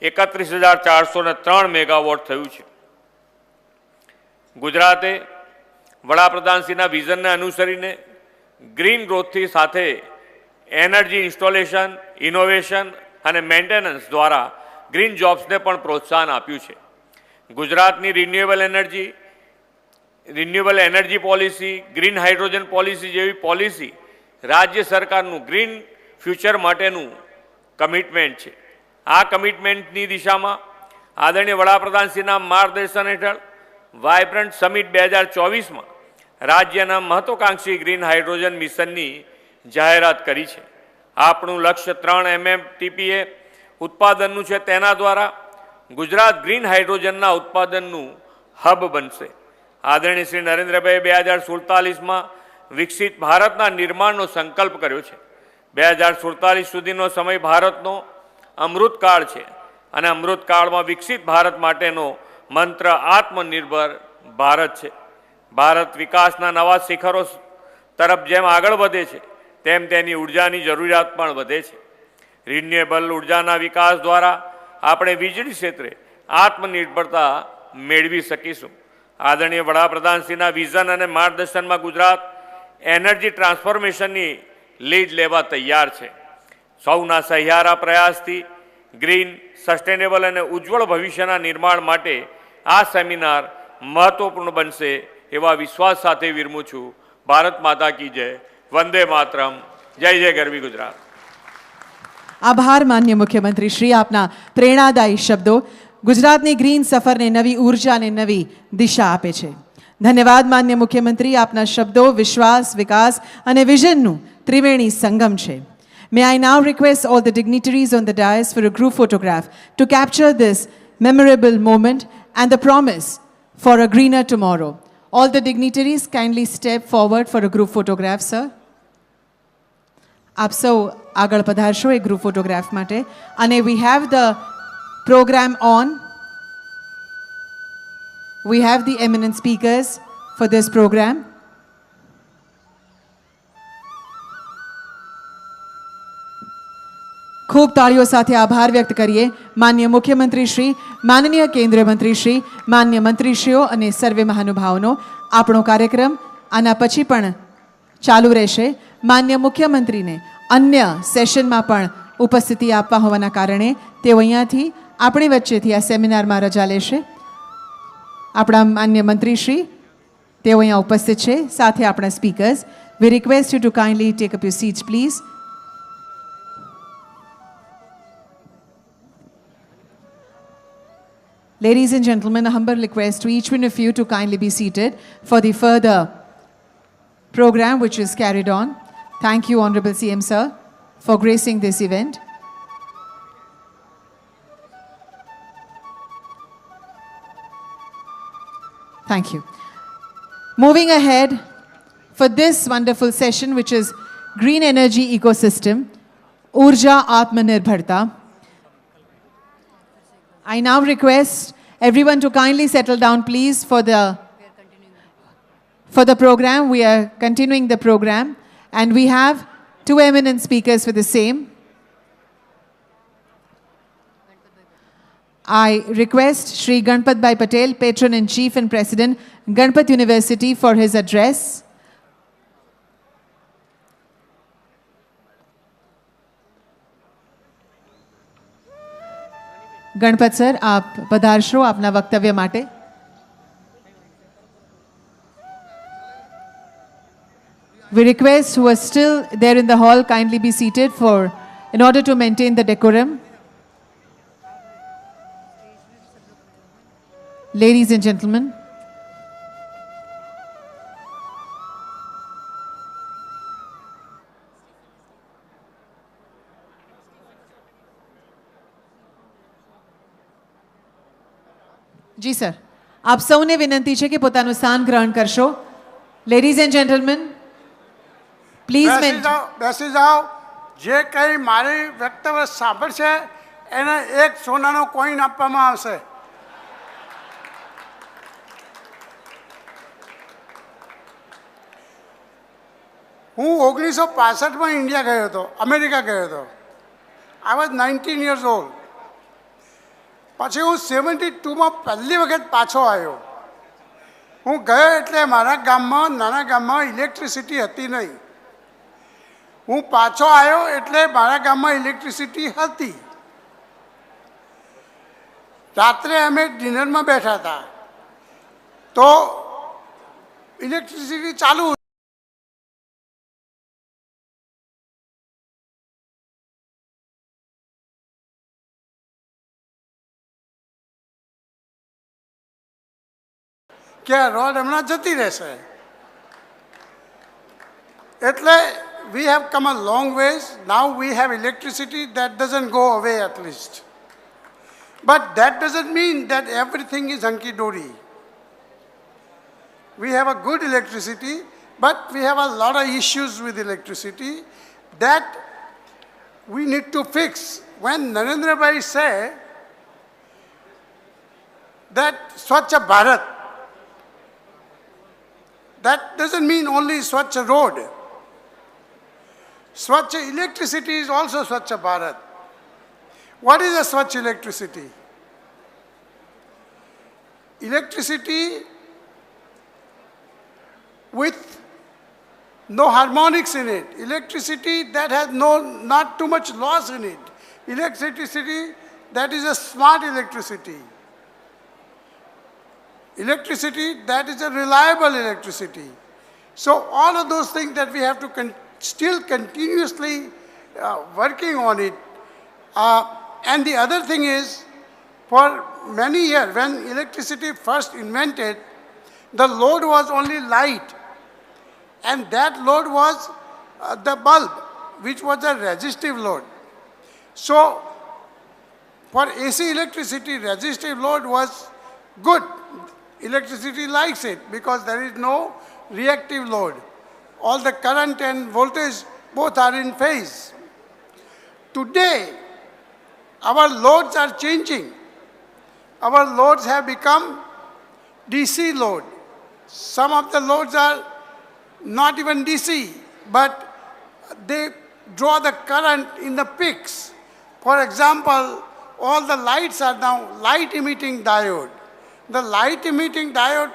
31,403 મેગાવોટ થયું છે. ગુજરાતે વડાપ્રધાનશ્રીના વિઝનને અનુસરીને ગ્રીન ગ્રોથથી સાથે એનર્જી ઇન્સ્ટોલેશન, ઇનોવેશન અને મેન્ટેનન્સ દ્વારા ગ્રીન જોબ્સને પણ પ્રોત્સાહન આપ્યું છે. ગુજરાતની renewable energy policy, green hydrogen policy જેવી પોલિસી રાજ્ય સરકારનું ગ્રીન ફ્યુચર માટેનું કમિટમેન્ટ છે. આ કમિટમેન્ટની દિશામાં આદરણીય વડાપ્રધાનશ્રીના માર્ગદર્શન હેઠળ વાઇબ્રન્ટ સમિટ 2024માં રાજ્યના મહત્વાકાંક્ષી ગ્રીન હાઇડ્રોજન મિશનની જાહેરાત કરી છે. આપણું લક્ષ્ય 3 MMTPA ઉત્પાદનનું છે. તેના દ્વારા ગુજરાત ગ્રીન હાઇડ્રોજનના ઉત્પાદનનું હબ બનશે. આદરણીય શ્રી નરેન્દ્રભાઈએ 2047માં વિકસિત ભારતના નિર્માણનો સંકલ્પ કર્યો છે. 2047 સુધીનો સમય ભારતનો અમૃતકાળ છે અને અમૃતકાળમાં વિકસિત ભારત માટેનો મંત્ર આત્મનિર્ભર ભારત છે. ભારત વિકાસના નવા શિખરો તરફ જેમ આગળ વધે છે તેમ તેની ઉર્જાની જરૂરિયાત પણ વધે છે. રિન્યુએબલ ઉર્જાના વિકાસ દ્વારા આપણે વીજળી ક્ષેત્રે આત્મનિર્ભરતા મેળવી શકીશું. આદરણીય વડાપ્રધાનશ્રીના વિઝન અને માર્ગદર્શનમાં ગુજરાત એનર્જી ટ્રાન્સફોર્મેશનની લીડ લેવા તૈયાર છે. સૌના સહિયારા પ્રયાસથી ગ્રીન, સસ્ટેનેબલ અને ઉજ્જવળ ભવિષ્યના નિર્માણ માટે આ સેમિનાર મહત્વપૂર્ણ બનશે એવા વિશ્વાસ સાથે વિરમું છું. ભારત માતા કી જય. વંદે માતરમ. જય જય ગરવી ગુજરાત. આભાર માન્ય મુખ્યમંત્રી શ્રી, આપના પ્રેરણાદાયી શબ્દો ગુજરાતની ગ્રીન સફરને નવી ઉર્જા અને નવી દિશા આપે છે. ધન્યવાદ માન્ય મુખ્યમંત્રી, આપના શબ્દો વિશ્વાસ, વિકાસ અને વિઝનનું ત્રિવેણી સંગમ છે. May I now request all the dignitaries on the dais for a group photograph to capture this memorable moment and the promise for a greener tomorrow. All the dignitaries kindly step forward for a group photograph, sir. આપ સૌ આગળ પધારશો એક group photograph માટે. અને we have the program on. We have the eminent speakers for this program. ખૂબ તાળીઓ સાથે આભાર વ્યક્ત કરીએ માન્ય મુખ્યમંત્રી શ્રી, માનનીય કેન્દ્રીય મંત્રી શ્રી, માન્ય મંત્રીશ્રીઓ અને સર્વે મહાનુભાવોનો. આપણો કાર્યક્રમ આના પછી પણ ચાલુ રહેશે. માન્ય મુખ્યમંત્રીને અન્ય સેશનમાં પણ ઉપસ્થિતિ આપવા હોવાના કારણે તેઓ અહીંયાથી આપણી વચ્ચેથી આ સેમિનારમાં રજા લેશે. આપણા માન્ય મંત્રીશ્રી તેઓ અહીંયા ઉપસ્થિત છે, સાથે આપણા speakers. We request you to kindly take up your seats, please. Ladies and gentlemen, a humble request to each one of you to kindly be seated for the further program which is carried on. Thank you, Honorable CM Sir, for gracing this event. Thank you. Moving ahead for this wonderful session, which is Green Energy Ecosystem, Urja Atmanirbharta. I now request everyone to kindly settle down, please, for the program. We are continuing the program, and we have two eminent speakers for the same. I request Shri Ganpat Bhai Patel, Patron-in-Chief and President, Ganpat University, for his address. Ganpat sir, आप पधारशो अपना वक्तव्य माटे. We request who are still there in the hall kindly be seated in order to maintain the decorum. Ladies and gentlemen, જી sir, આપ સૌને વિનંતી છે કે પોતાનું સ્થાન ગ્રહણ કરશો. લેડીઝ એન્ડ જેન્ટલમેન, પ્લીઝ બેસી જાઓ. જે કંઈ મારી વક્તવ્ય સાંભળશે એને એક સોનાનો કોઈન આપવામાં આવશે. હું 1965માં ઇન્ડિયા ગયો હતો, અમેરિકા ગયો હતો. I was 19 years old. પછી હું 72માં પહેલી વખત પાછો આવ્યો. હું ગયો એટલે મારા ગામમાં, નાના ગામમાં ઇલેક્ટ્રિસિટી હતી નહીં. હું પાછો આવ્યો એટલે મારા ગામમાં ઇલેક્ટ્રિસિટી હતી. રાત્રે અમે ડિનરમાં બેઠા હતા તો ઇલેક્ટ્રિસિટી ચાલુ. કે રોડ હમણાં જતી રહેશે. એટલે we have come a long ways. Now we have electricity that doesn't go away at least. But that doesn't mean that everything is hunky-dory. We have a good electricity, but we have a lot of issues with electricity that we need to fix. When Narendra Bhai say that Swachh Bharat, that doesn't mean only Swachh road. Swachh electricity is also Swachh Bharat. What is a Swachh electricity? Electricity with no harmonics in it. Electricity that has not too much loss in it. Electricity that is a smart electricity. Electricity that is a reliable electricity. So all of those things that we have to still continuously working on it. And the other thing is, for many years, when electricity first invented, the load was only light. And that load was the bulb, which was a resistive load. So for AC electricity, resistive load was good. Electricity likes it because there is no reactive load. All the current and voltage both are in phase. Today, our loads are changing. Our loads have become DC load. Some of the loads are not even DC, but they draw the current in the peaks. For example, all the lights are now light emitting diode. The light emitting diode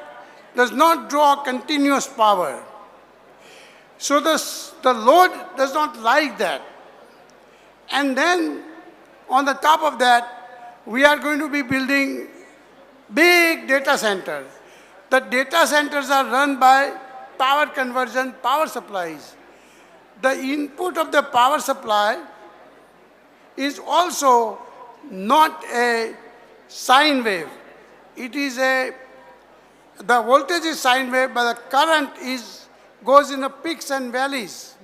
does not draw continuous power. So the load does not like that. And then on the top of that, we are going to be building big data centers. The data centers are run by power conversion power supplies. The input of the power supply is also not a sine wave. It is the voltage is sine wave, but the current goes in the peaks and valleys.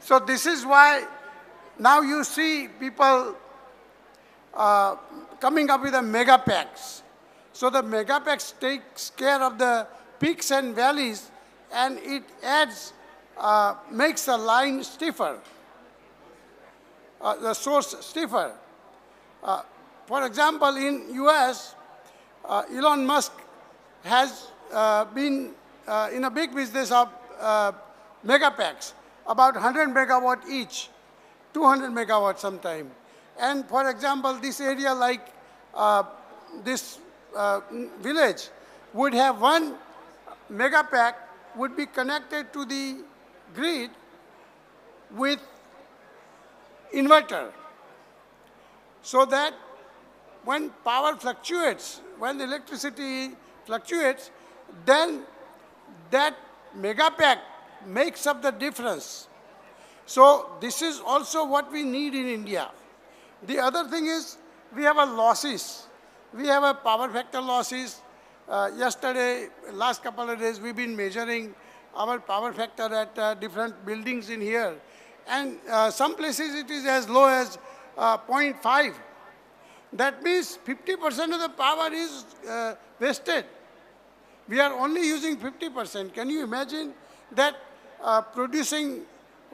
So this is why now you see people coming up with the mega packs. So the mega packs takes care of the peaks and valleys, and it makes the line stiffer, the source stiffer. For example, in US, Elon Musk has been in a big business of mega packs, about 100 megawatt each, 200 megawatt sometime. And for example, this area like this village would have one mega pack would be connected to the grid with inverter, so that when power fluctuates, when the electricity fluctuates, then that mega pack makes up the difference. So this is also what we need in India. The other thing is we have a losses. We have a power factor losses. Yesterday, last couple of days, we've been measuring our power factor at different buildings in here. And some places it is as low as 0.5. That means 50% of the power is wasted. We are only using 50%. Can you imagine that producing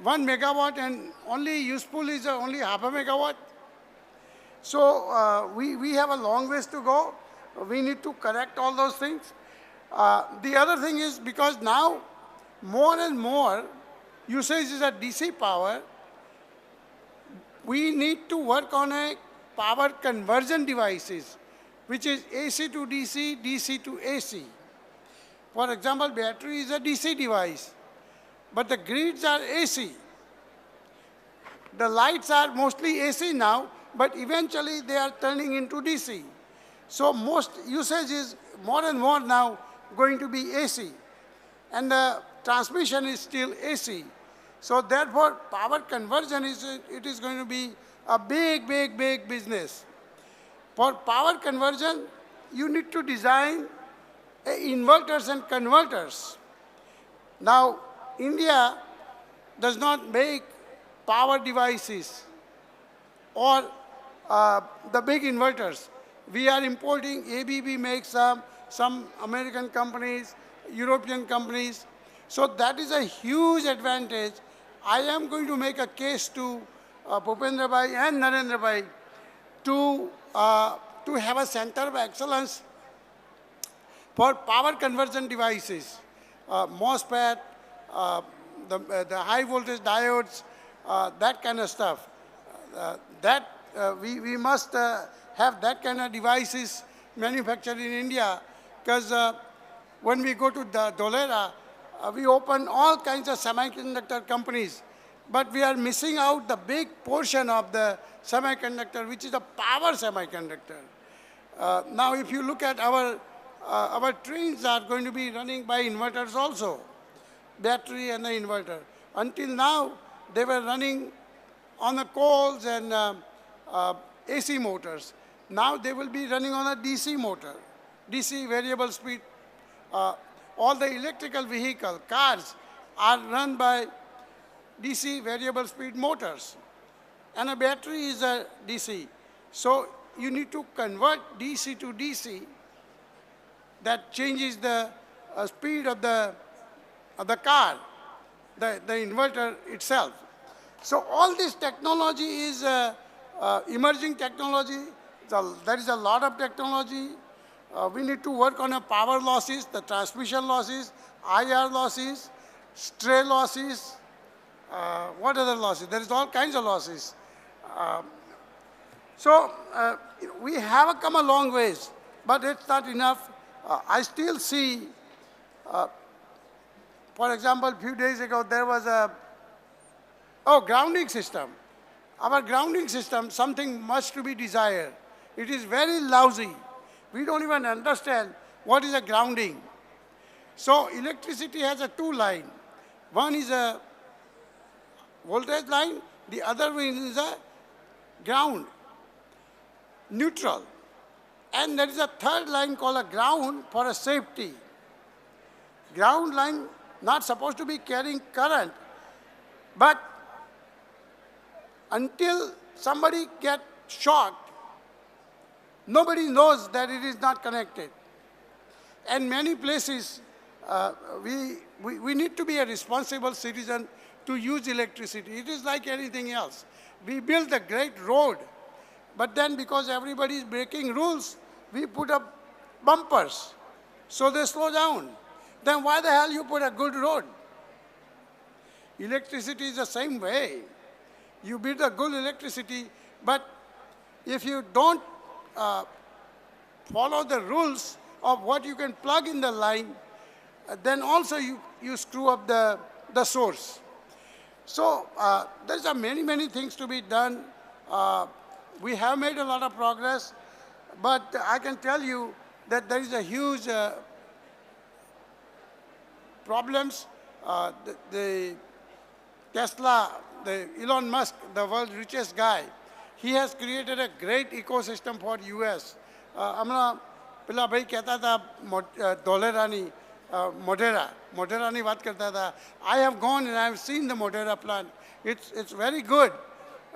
1 megawatt and only useful is only half a megawatt? So we have a long ways to go. We need to correct all those things. The other thing is because now more and more usage is at DC power, we need to work on a power conversion devices, which is AC to DC, DC to AC. For example, battery is a DC device, but the grids are AC. The lights are mostly AC now, but eventually they are turning into DC. So most usage is more and more now going to be AC, and the transmission is still AC. So therefore, power conversion is going to be a big business. For power conversion, you need to design inverters and converters. Now, India does not make power devices or the big inverters. We are importing, ABB makes some American companies, European companies. So that is a huge advantage. I am going to make a case to Bhupendra Bhai and Narendra Bhai to have a center of excellence for power conversion devices, MOSFET, the high voltage diodes, that kind of stuff. We must have that kind of devices manufactured in India, because when we go to the Dholera, we open all kinds of semiconductor companies, but we are missing out the big portion of the semiconductor, which is the power semiconductor. Now, if you look at our trains are going to be running by inverters also, battery and the inverter. Until now, they were running on the coals and AC motors. Now they will be running on a DC motor, DC variable speed. All the electrical vehicle, cars, are run by DC variable speed motors. And a battery is a DC. So you need to convert DC to DC. That changes the speed of the car, the inverter itself. So all this technology is emerging technology. There is a lot of technology. We need to work on the power losses, the transmission losses, IR losses, stray losses. What other losses? There is all kinds of losses. So we have come a long ways, but it's not enough. I still see, for example, a few days ago, there was grounding system. Our grounding system, something much to be desired. It is very lousy. We don't even understand what is a grounding. So electricity has a two line. One is a voltage line, the other one is a ground, neutral. And there is a third line called a ground for a safety. Ground line not supposed to be carrying current, but until somebody gets shocked, nobody knows that it is not connected. And many places, we need to be a responsible citizen to use electricity. It is like anything else. We build a great road, but then because everybody is breaking rules, we put up bumpers, so they slow down. Then why the hell you put a good road? Electricity is the same way. You build a good electricity, but if you don't follow the rules of what you can plug in the line, then also you screw up the source. So there's many things to be done. We have made a lot of progress, but I can tell you that there is a huge problems. The Tesla, the Elon Musk, the world's richest guy, he has created a great ecosystem for US. हमारा पिला भाई कहता था डॉलरानी मोटेरानी बात करता था. I have gone and I have seen the Modera plant. It's very good,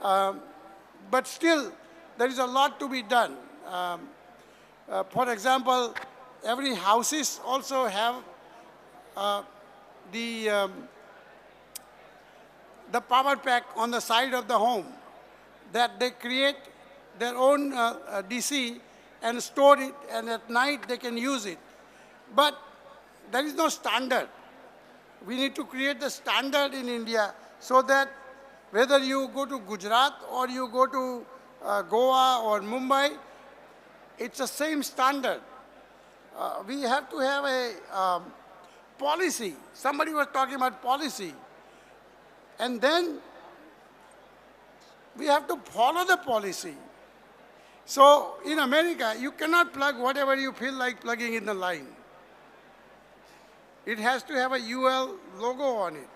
but still there is a lot to be done. For example, every houses also have the power pack on the side of the home, that they create their own DC and store it, and at night they can use it. But there is no standard. We need to create the standard in India so that whether you go to Gujarat or you go to Goa or Mumbai, it's the same standard. We have to have a policy. Somebody was talking about policy. And then we have to follow the policy. So in America, you cannot plug whatever you feel like plugging in the line. It has to have a UL logo on it.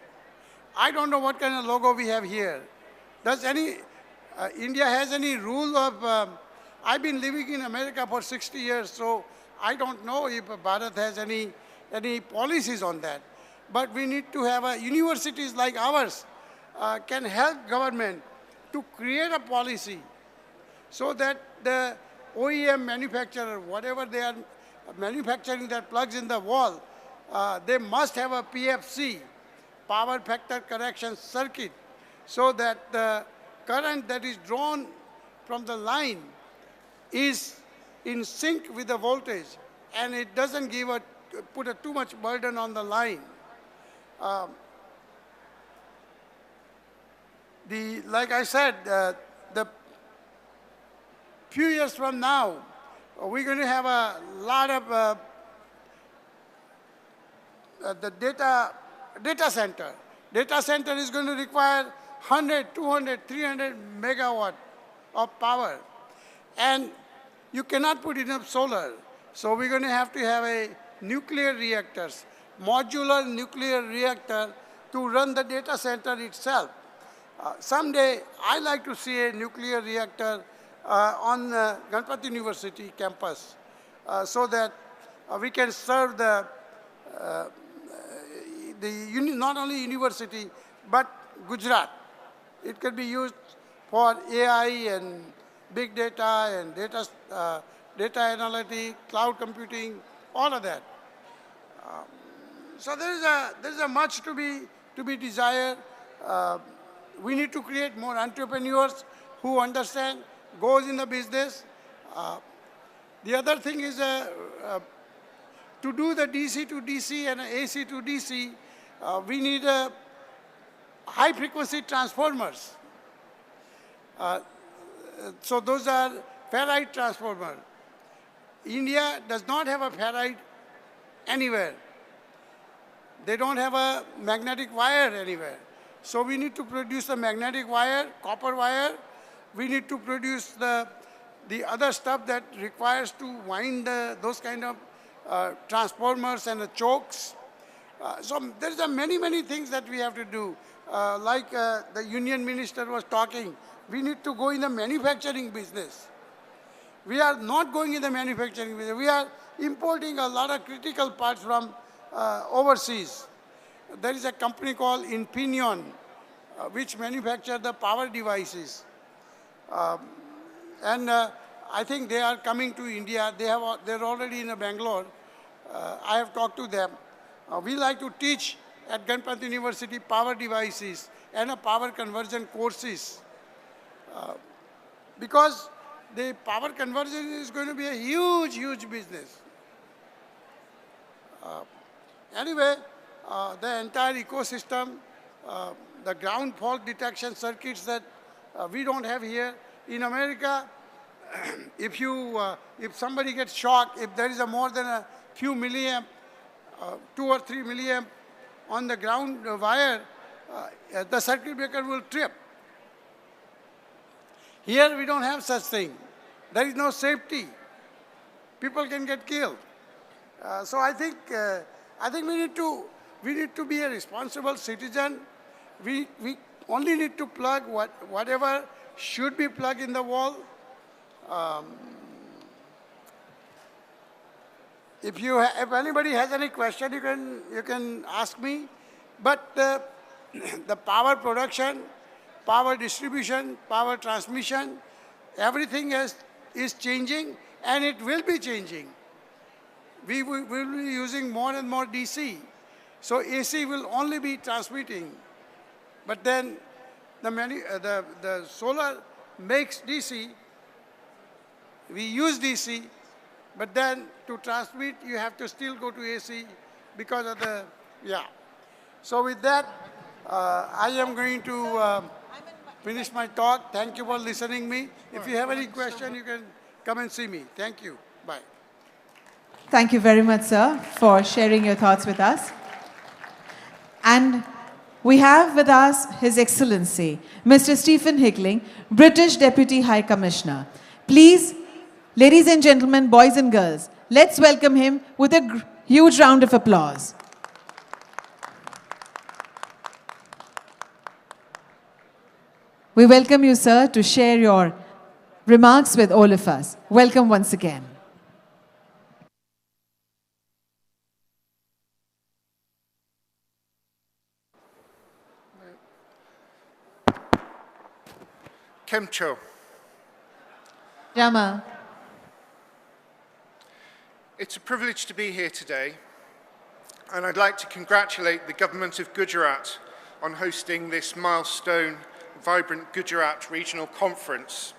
I don't know what kind of logo we have here. Does India has any rule of, I've been living in America for 60 years, so I don't know if Bharat has any policies on that. But we need to have universities like ours can help government to create a policy so that the OEM manufacturer, whatever they are manufacturing that plugs in the wall, they must have a PFC, power factor correction circuit, so that the current that is drawn from the line is in sync with the voltage, and it doesn't put too much burden on the line. Like I said, the few years from now, we're going to have a lot of the data center. Data center is going to require 100, 200, 300 megawatt of power. And you cannot put enough solar. So we're going to have a nuclear reactors, modular nuclear reactor to run the data center itself. Someday, I like to see a nuclear reactor on Ganpati University campus so that we can serve not only university, but Gujarat. It can be used for AI and big data and data analytics, cloud computing, all of that. So there is a much to be desired. We need to create more entrepreneurs who understand, goes in the business. The other thing is to do the DC to DC and AC to DC, we need high frequency transformers. So those are ferrite transformers. India does not have a ferrite anywhere. They don't have a magnetic wire anywhere. So we need to produce a magnetic wire, copper wire. We need to produce the other stuff that requires to wind those kind of transformers and the chokes. So there are many things that we have to do. Like the union minister was talking, we need to go in the manufacturing business. We are not going in the manufacturing business. We are importing a lot of critical parts from overseas. There is a company called Infineon, which manufacture the power devices. I think they are coming to India. They're already in Bangalore. I have talked to them. We like to teach at Ganpati University power devices and power conversion courses. Because the power conversion is going to be a huge business. Anyway, the entire ecosystem, the ground fault detection circuits that we don't have here. In America, if somebody gets shocked, if there is more than a few milliamp, 2 or 3 milliamp on the ground wire, the circuit breaker will trip. Here we don't have such thing. There is no safety. People can get killed. So I think we need to be a responsible citizen. We only need to plug whatever should be plugged in the wall. If anybody has any question, you can ask me. But the power production, power distribution, power transmission, everything is changing, and it will be changing. We will be using more and more DC. So AC will only be transmitting. But then the solar makes DC. We use DC, but then to transmit, you have to still go to AC because of the, yeah. So with that, I am going to finish my talk. Thank you for listening to me. If you have any question, you can come and see me. Thank you. Bye. Thank you very much, sir, for sharing your thoughts with us. And we have with us His Excellency, Mr. Stephen Hickling, British Deputy High Commissioner. Please, ladies and gentlemen, boys and girls, let's welcome him with a huge round of applause. We welcome you, sir, to share your remarks with all of us. Welcome once again. Kemcho. Rama. It's a privilege to be here today, and I'd like to congratulate the government of Gujarat on hosting this milestone, vibrant Gujarat Regional Conference,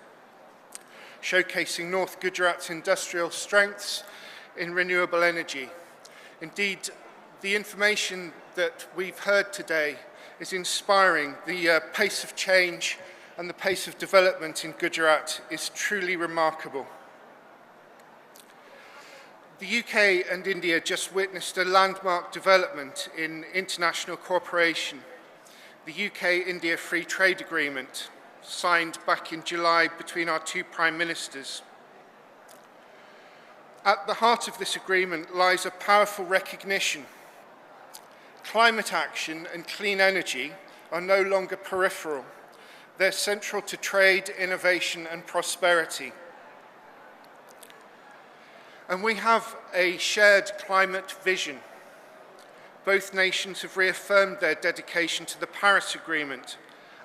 showcasing North Gujarat's industrial strengths in renewable energy. Indeed, the information that we've heard today is inspiring. The pace of change and the pace of development in Gujarat is truly remarkable. The UK and India just witnessed a landmark development in international cooperation, the UK-India Free Trade Agreement, signed back in July between our two Prime Ministers. At the heart of this agreement lies a powerful recognition. Climate action and clean energy are no longer peripheral. They're central to trade, innovation, and prosperity. And we have a shared climate vision. Both nations have reaffirmed their dedication to the Paris Agreement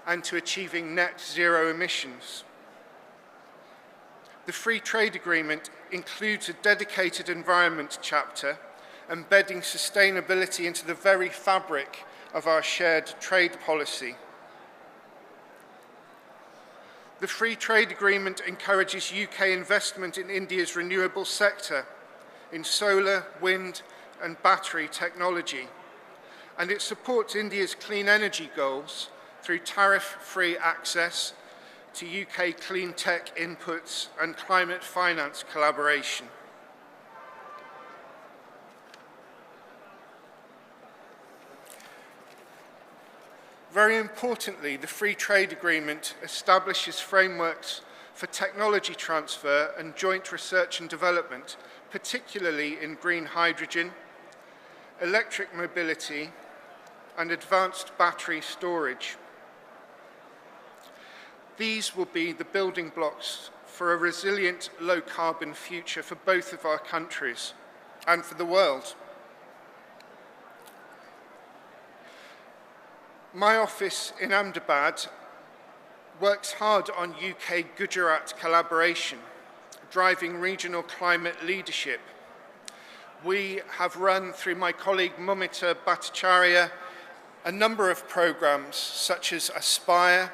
and to achieving net zero emissions. The Free Trade Agreement includes a dedicated environment chapter, embedding sustainability into the very fabric of our shared trade policy. The Free Trade Agreement encourages UK investment in India's renewable sector, in solar, wind, and battery technology, and it supports India's clean energy goals through tariff-free access to UK clean tech inputs and climate finance collaboration. Very importantly, the Free Trade Agreement establishes frameworks for technology transfer and joint research and development, particularly in green hydrogen, electric mobility, and advanced battery storage. These will be the building blocks for a resilient, low-carbon future for both of our countries and for the world. My office in Ahmedabad works hard on UK-Gujarat collaboration, driving regional climate leadership. We have run, through my colleague Momita Bhattacharya, a number of programs such as Aspire,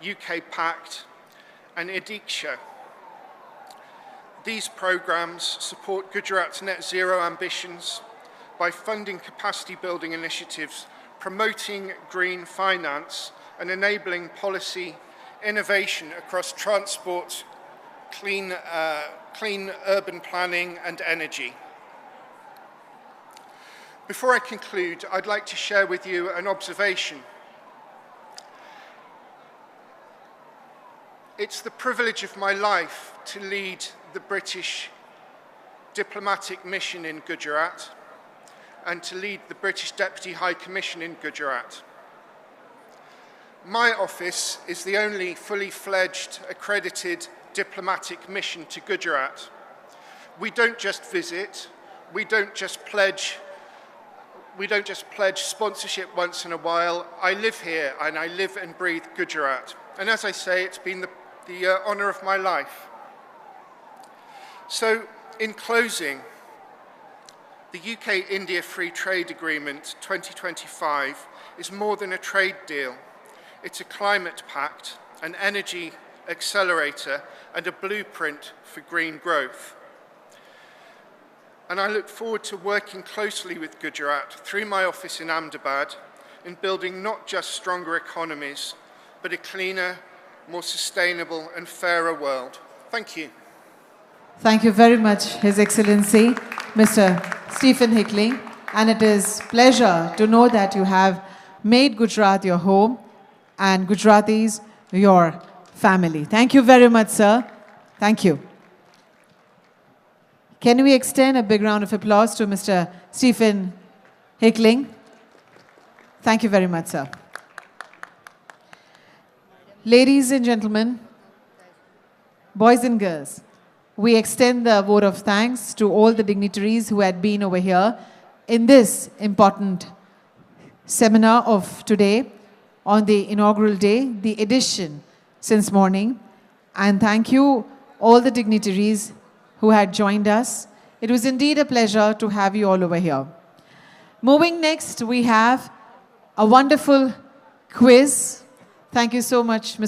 UK Pact, and Ediksha. These programs support Gujarat's net zero ambitions by funding capacity building initiatives, promoting green finance, and enabling policy innovation across transport, clean urban planning, and energy. Before I conclude, I'd like to share with you an observation. It's the privilege of my life to lead the British diplomatic mission in Gujarat and to lead the British Deputy High Commission in Gujarat. My office is the only fully fledged, accredited diplomatic mission to Gujarat. We don't just visit, we don't just pledge sponsorship once in a while. I live here and I live and breathe Gujarat. And as I say, it's been the honour of my life. So, in closing, the UK-India Free Trade Agreement 2025 is more than a trade deal. It's a climate pact, an energy accelerator, and a blueprint for green growth. And I look forward to working closely with Gujarat through my office in Ahmedabad in building not just stronger economies, but a cleaner, more sustainable and fairer world. Thank you. Thank you very much, His Excellency, Mr. Stephen Hickling. And it is pleasure to know that you have made Gujarat your home and Gujaratis your family. Thank you very much, sir. Thank you. Can we extend a big round of applause to Mr. Stephen Hickling? Thank you very much, sir. Ladies and gentlemen, boys and girls, we extend the vote of thanks to all the dignitaries who had been over here in this important seminar of today on the inaugural day, the edition since morning. And thank you all the dignitaries who had joined us. It was indeed a pleasure to have you all over here. Moving next, we have a wonderful quiz. Thank you so much, Mr.